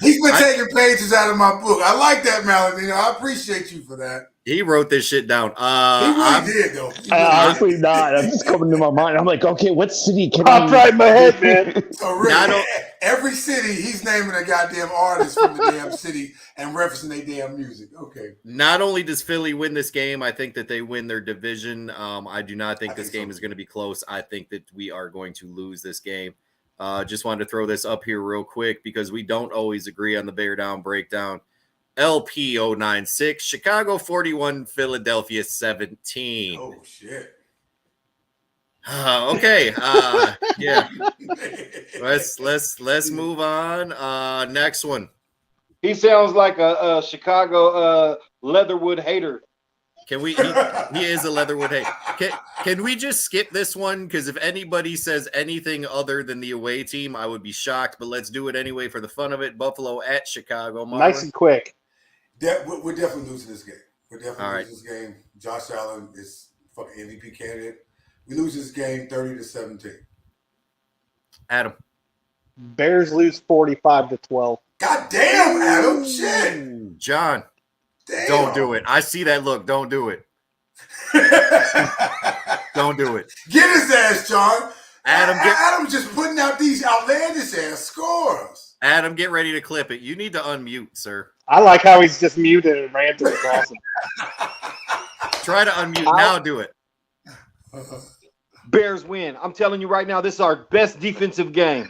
He's been taking pages out of my book. I like that, Maladino. I appreciate you for that. He wrote this shit down. He really did, though. Honestly, not. I'm just coming to my mind. I'm like, okay, what city can Popped right in my head, man. So really, every city, he's naming a goddamn artist from the damn city and referencing their damn music. Okay. Not only does Philly win this game, I think that they win their division. I do not think this game is going to be close. I think that we are going to lose this game. Just wanted to throw this up here real quick because we don't always agree on the Beardown breakdown. LP 096, Chicago 41, Philadelphia 17. Oh shit. Okay. Yeah. Let's move on. Next one. He sounds like a Chicago Leatherwood hater. Can we? He is a Leatherwood hater. Can we just skip this one? Because if anybody says anything other than the away team, I would be shocked. But let's do it anyway for the fun of it. Buffalo at Chicago. Marlon. Nice and quick. We're definitely losing this game. We're definitely All right. losing this game. Josh Allen is fucking MVP candidate. We lose this game 30-17. Adam. Bears lose 45-12. God damn, Adam. Shit. John. Damn. Don't do it. I see that look. Don't do it. Don't do it. Get his ass, John. Adam just putting out these outlandish ass scores. Adam, get ready to clip it. You need to unmute, sir. I like how he's just muted and ranted across him. Try to unmute. Now do it. Bears win. I'm telling you right now, this is our best defensive game.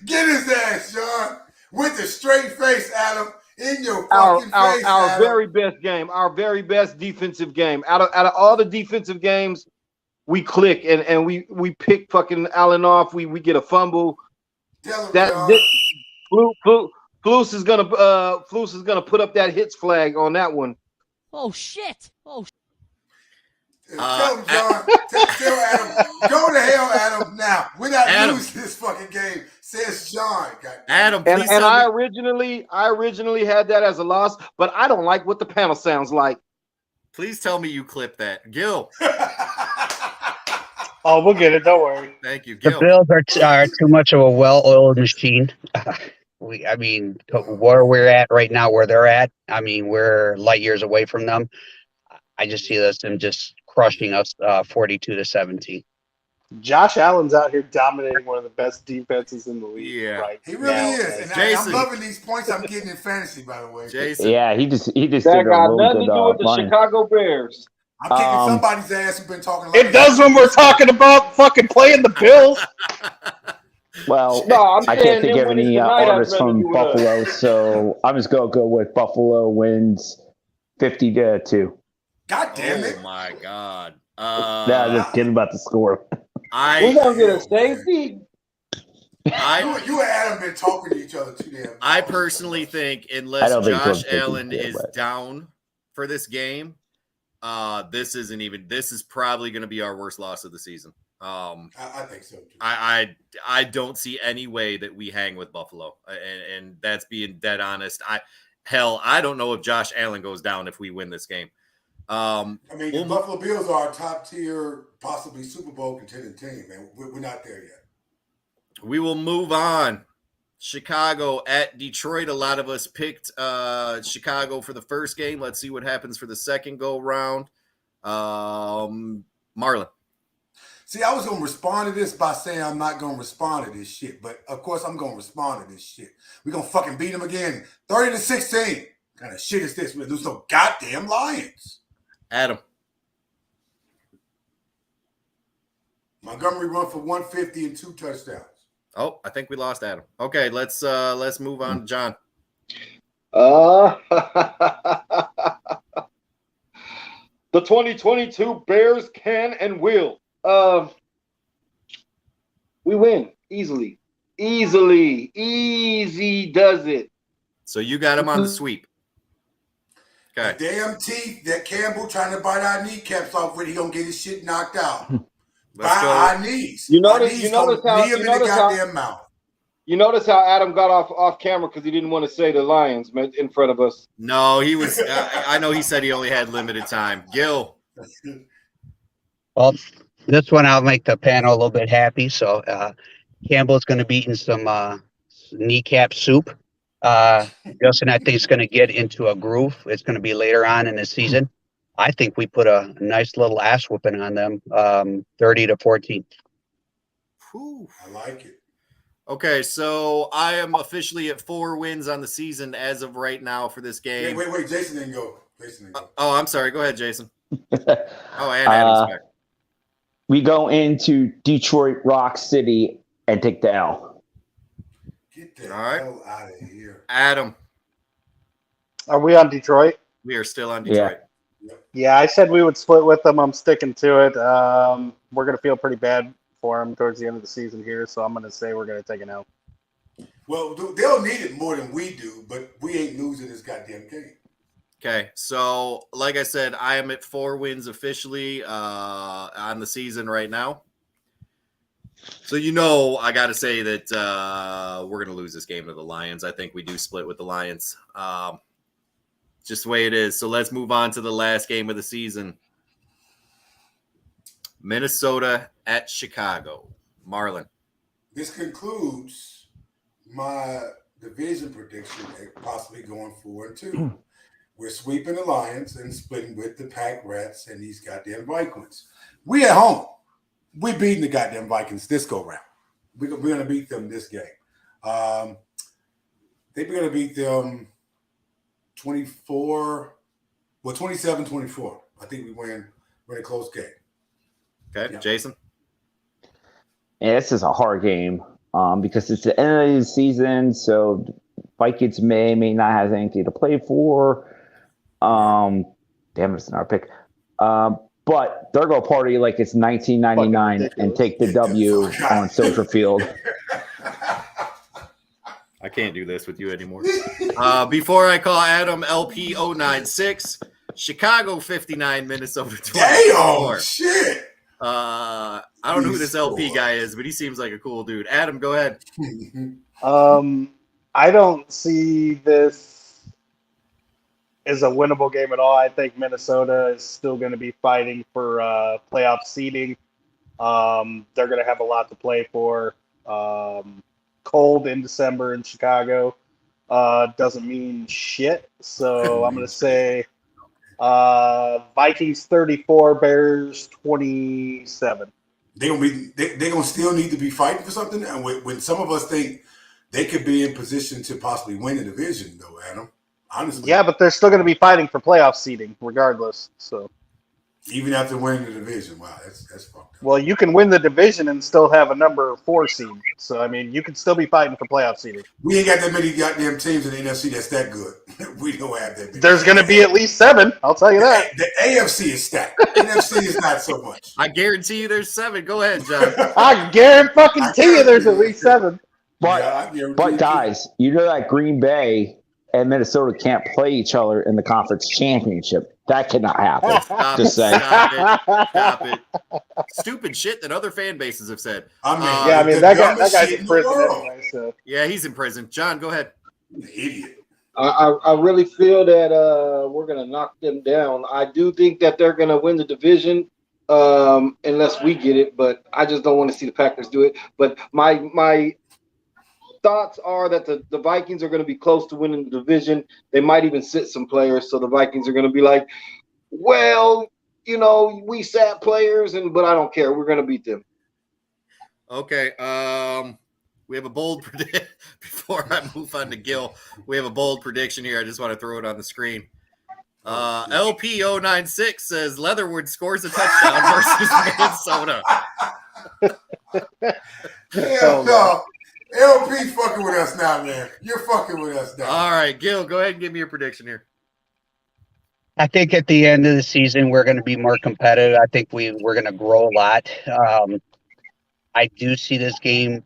Get his ass, John. With the straight face, Adam. In your fucking face, our Adam. very best game. Our very best defensive game. Out of all the defensive games, we click and we pick fucking Allen off. We get a fumble. Flus is gonna put up that hits flag on that one. Oh shit! Tell him, John. Tell Adam. Go to hell, Adam. Now, we're not losing this fucking game. Says John. Adam, and I originally had that as a loss, but I don't like what the panel sounds like. Please tell me you clipped that, Gil. Oh, we'll get it. Don't worry. Thank you, Gil. The Bills are too much of a well-oiled machine. Where we're at right now, where they're at, we're light years away from them. I just see them just crushing us 42-17. Josh Allen's out here dominating one of the best defenses in the league. Yeah, right he really now. is. And I'm loving these points I'm getting in fantasy, by the way. Jason. Yeah, he just That did a got really nothing good to do with the line. Chicago Bears. I'm kicking somebody's ass who's been talking like It does when we're talking about fucking playing the Bills. Well, No, I'm I saying can't think them of winning any tonight, I'd artists rather from do it. Buffalo, so I'm just gonna go with Buffalo wins 50-2. God damn it. Oh my God. Nah, just kidding about the score. We're gonna get a safety. You and Adam been talking to each other too damn. I personally think I unless don't think Josh so, Allen yeah, is but- down for this game, this is probably going to be our worst loss of the season. I think so too. I don't see any way that we hang with Buffalo, and that's being dead honest. I don't know if Josh Allen goes down if we win this game. The Buffalo Bills are a top tier, possibly Super Bowl contending team, man. We're not there yet. We will move on. Chicago at Detroit. A lot of us picked Chicago for the first game. Let's see what happens for the second go round. Marlon. See, I was going to respond to this by saying I'm not going to respond to this shit, but of course I'm going to respond to this shit. We're going to fucking beat them again. 30-16. What kind of shit is this? We're lose no goddamn Lions. Adam. Montgomery run for 150 and 2 touchdowns. Oh, I think we lost Adam. Okay, let's move on to John. The 2022 Bears can and will. We win easily. Easy does it. So you got him on the sweep. Okay. The damn teeth that Campbell trying to bite our kneecaps off with, he gonna get his shit knocked out. Let's go. Our knees. You notice how knee him in the goddamn mouth. You notice how Adam got off camera because he didn't want to say the Lions in front of us. No, he was. I know he said he only had limited time. Gil. Well, this one I'll make the panel a little bit happy. So Campbell's going to be eating some kneecap soup. Justin, I think, is going to get into a groove. It's going to be later on in the season. I think we put a nice little ass whooping on them, 30-14. Whew. I like it. Okay, so I am officially at 4 wins on the season as of right now for this game. Wait. Jason didn't go. Oh, I'm sorry. Go ahead, Jason. Oh, and Adam's back. We go into Detroit Rock City and take the L. Get the All right. hell out of here. Adam. Are we on Detroit? We are still on Detroit. Yeah, I said we would split with them. I'm sticking to it. We're going to feel pretty bad for them towards the end of the season here, so I'm going to say we're going to take an L. Well, they'll need it more than we do, but we ain't losing this goddamn game. Okay, so like I said, I am at 4 wins officially on the season right now. So I got to say that we're going to lose this game to the Lions. I think we do split with the Lions. Just the way it is. So let's move on to the last game of the season. Minnesota at Chicago. Marlon. This concludes my division prediction, possibly going 4-2. We're sweeping the Lions and splitting with the Pack Rats and these goddamn Vikings. We at home. We beating the goddamn Vikings this go round. We're going to beat them this game. They're going to beat them 27-24. I think we win a close game. Okay, yeah. Jason? Yeah, this is a hard game because it's the end of the season, so Vikings may not have anything to play for. Damn, it's an our pick. But they're going to party like it's 1999 and take the W on Soldier Field. I can't do this with you anymore. Before I call Adam, LP 096, Chicago 59, Minnesota 24. Damn, shit. I don't know who this LP guy is, but he seems like a cool dude. Adam, go ahead. I don't see this as a winnable game at all. I think Minnesota is still going to be fighting for playoff seeding. They're going to have a lot to play for. Cold in December in Chicago doesn't mean shit. So I'm going to say Vikings 34, Bears 27. They're gonna still need to be fighting for something. And when some of us think they could be in position to possibly win the division, though, Adam. Honestly, yeah, but they're still going to be fighting for playoff seeding regardless. So even after winning the division, wow, that's fucked up. Well, you can win the division and still have a number 4 seed. So I mean, you can still be fighting for playoff seeding. We ain't got that many goddamn teams in the NFC that's that good. We don't have that many. There's going to be at least 7. I'll tell you that. The AFC is stacked. NFC is not so much. I guarantee you there's 7. Go ahead, John. I guarantee you there's at least 7. But guys, you know that Green Bay and Minnesota can't play each other in the conference championship. That cannot happen. Stop it. Stupid shit that other fan bases have said. That guy's in prison anyway. So. Yeah, he's in prison. John, go ahead. Idiot. I really feel that we're going to knock them down. I do think that they're going to win the division unless we get it, but I just don't want to see the Packers do it. But my thoughts are that the Vikings are going to be close to winning the division. They might even sit some players, so the Vikings are going to be like, well, we sat players, but I don't care. We're going to beat them. Okay. We have a bold prediction. Before I move on to Gil, we have a bold prediction here. I just want to throw it on the screen. LP096 says Leatherwood scores a touchdown versus Minnesota. Hell no. LP fucking with us now, man. You're fucking with us now. All right, Gil, go ahead and give me your prediction here. I think at the end of the season, we're going to be more competitive. I think we're going to grow a lot. I do see this game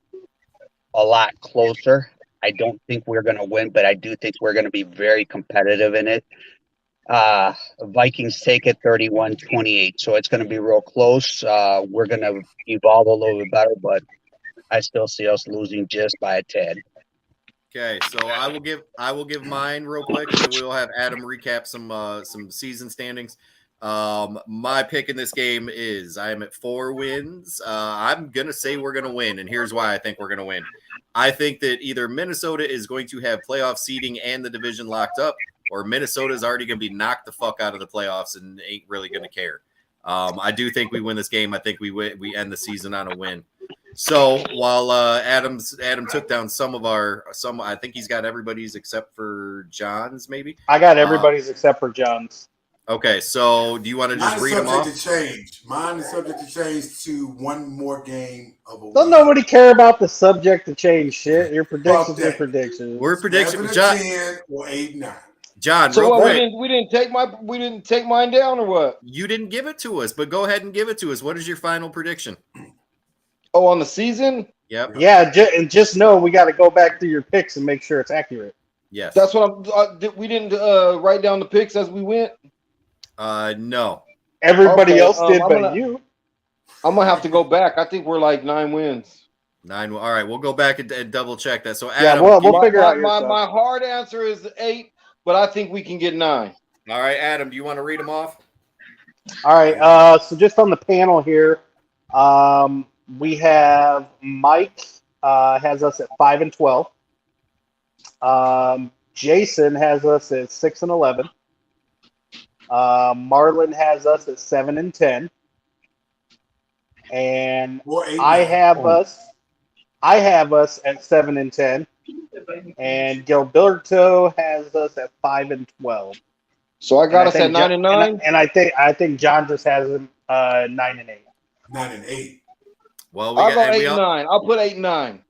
a lot closer. I don't think we're going to win, but I do think we're going to be very competitive in it. Vikings take it 31-28, so it's going to be real close. We're going to evolve a little bit better, but I still see us losing just by a tad. Okay, so I will give mine real quick, and then we'll have Adam recap some season standings. My pick in this game is I am at 4 wins. I'm gonna say we're gonna win, and here's why I think we're gonna win. I think that either Minnesota is going to have playoff seeding and the division locked up, or Minnesota is already gonna be knocked the fuck out of the playoffs and ain't really gonna care. I do think we win this game. I think we end the season on a win. So while Adam took down some, I think he's got everybody's except for John's, maybe. I got everybody's except for John's. Okay, so do you want to just read them off? Mine is subject to change to one more game of a week. Don't nobody care about the subject to change shit. Your predictions are predictions. We're predicting. 10 or 8-9. John, so real quick. we didn't take mine down or what? You didn't give it to us, but go ahead and give it to us. What is your final prediction? Oh, on the season? Yep. Yeah, and just know we got to go back through your picks and make sure it's accurate. Yes. That's what we didn't write down the picks as we went. No. Everybody else did, but you. I'm gonna have to go back. I think we're like 9 wins. 9. All right, we'll go back and double check that. So Yeah, Adam, we'll figure out your stuff. My hard answer is 8, but I think we can get 9. all right, Adam, do you want to read them off? All right. So just on the panel here, we have Mike has us at 5-12. Jason has us at 6-11. Marlon has us at 7-10. And I have us at 7-10. And Gilberto has us at 5-12. So I got us at 9-9. And I think John just has him 9-8. 9-8. Well, I'll go 8-9. I'll put 8-9.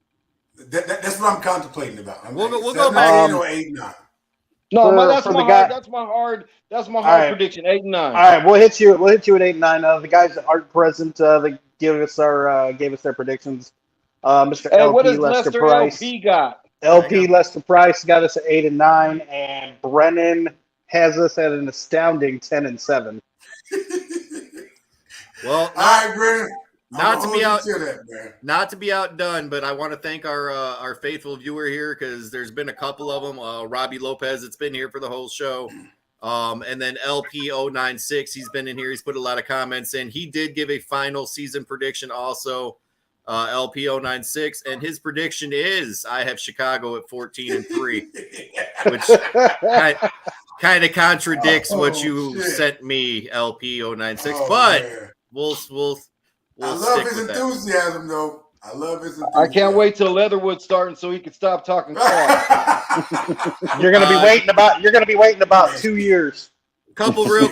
That's what I'm contemplating about. We'll go back. 7-8 or 8-9. No, that's my hard right. prediction. 8-9. All right, we'll hit you at 8-9. The guys that aren't present, they gave us their predictions. Mr. Hey, LP what does Lester Lester Price. LP got? LP Lester Price got us at 8-9, and Brennan has us at an astounding 10-7. Well, all right, Brennan. Not to be outdone, but I want to thank our faithful viewer here because there's been a couple of them. Robbie Lopez, that's been here for the whole show. And then LP096, he's been in here. He's put a lot of comments in. He did give a final season prediction also, LP096, and his prediction is I have Chicago at 14-3, which kind of contradicts what you sent me, LP096. But we'll I love his enthusiasm, though. I love his enthusiasm. I can't wait till Leatherwood's starting so he can stop talking crap. You're gonna be waiting about 2 years. Couple real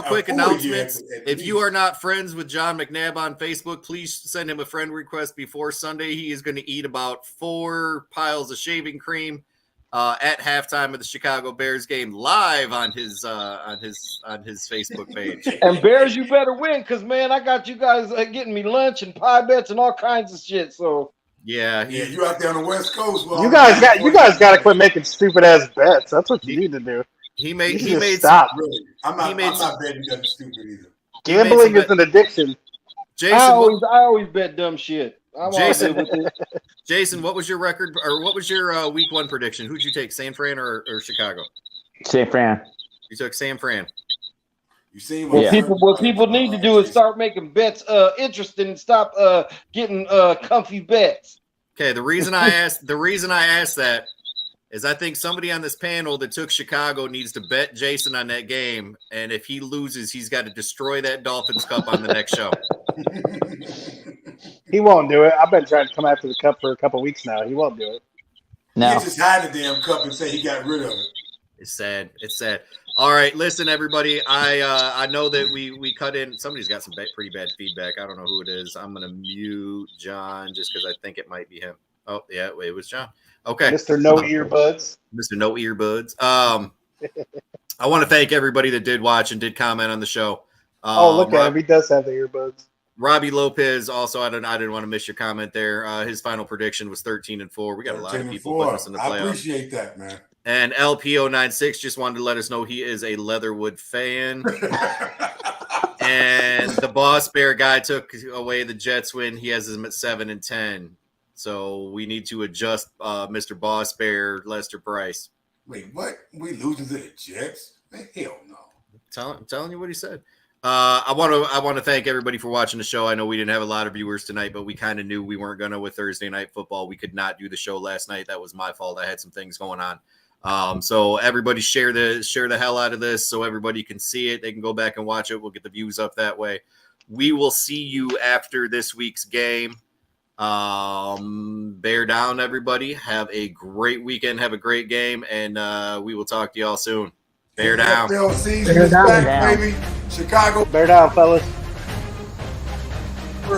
quick announcements. If you are not friends with John McNabb on Facebook, please send him a friend request before Sunday. He is going to eat about 4 piles of shaving cream at halftime of the Chicago Bears game live on his Facebook page. And Bears, you better win because, man, I got you guys getting me lunch and pie bets and all kinds of shit. So yeah, you out there on the West Coast. You guys got to quit making stupid ass bets. That's what you need to do. He made stop. Really, I'm not betting nothing stupid either. Gambling is an addiction. Jason, I always bet dumb shit. Jason, what was your record or what was your week 1 prediction? Who'd you take, San Fran or Chicago? San Fran. You took San Fran. You see what people need to do is start making bets interesting and stop getting comfy bets. Okay, the reason I asked that is I think somebody on this panel that took Chicago needs to bet Jason on that game, and if he loses, he's got to destroy that Dolphins Cup on the next show. He won't do it. I've been trying to come after the cup for a couple weeks now. He won't do it. No. He just hide the damn cup and say he got rid of it. It's sad. All right, listen, everybody. I know that we cut in. Somebody's got some pretty bad feedback. I don't know who it is. I'm gonna mute John just because I think it might be him. Oh yeah, it was John. Okay, Mr. No Earbuds. Mr. No Earbuds. I want to thank everybody that did watch and did comment on the show. Look at him. He does have the earbuds. Robbie Lopez also. I didn't want to miss your comment there. His final prediction was 13-4. We got a lot of people putting us in the playoffs. I appreciate that, man. And LP096 just wanted to let us know he is a Leatherwood fan. And the Boss Bear guy took away the Jets win. He has them at 7-10. So we need to adjust Mr. Boss Bear, Lester Price. Wait, what? We losing to the Jets? Man, hell no. I'm telling you what he said. I want to thank everybody for watching the show. I know we didn't have a lot of viewers tonight, but we kind of knew we weren't going to with Thursday Night Football. We could not do the show last night. That was my fault. I had some things going on. So everybody share the hell out of this so everybody can see it. They can go back and watch it. We'll get the views up that way. We will see you after this week's game. Bear down, everybody. Have a great weekend. Have a great game, and we will talk to y'all soon. Bear down. NFL season is back, baby. Chicago. Bear down, fellas.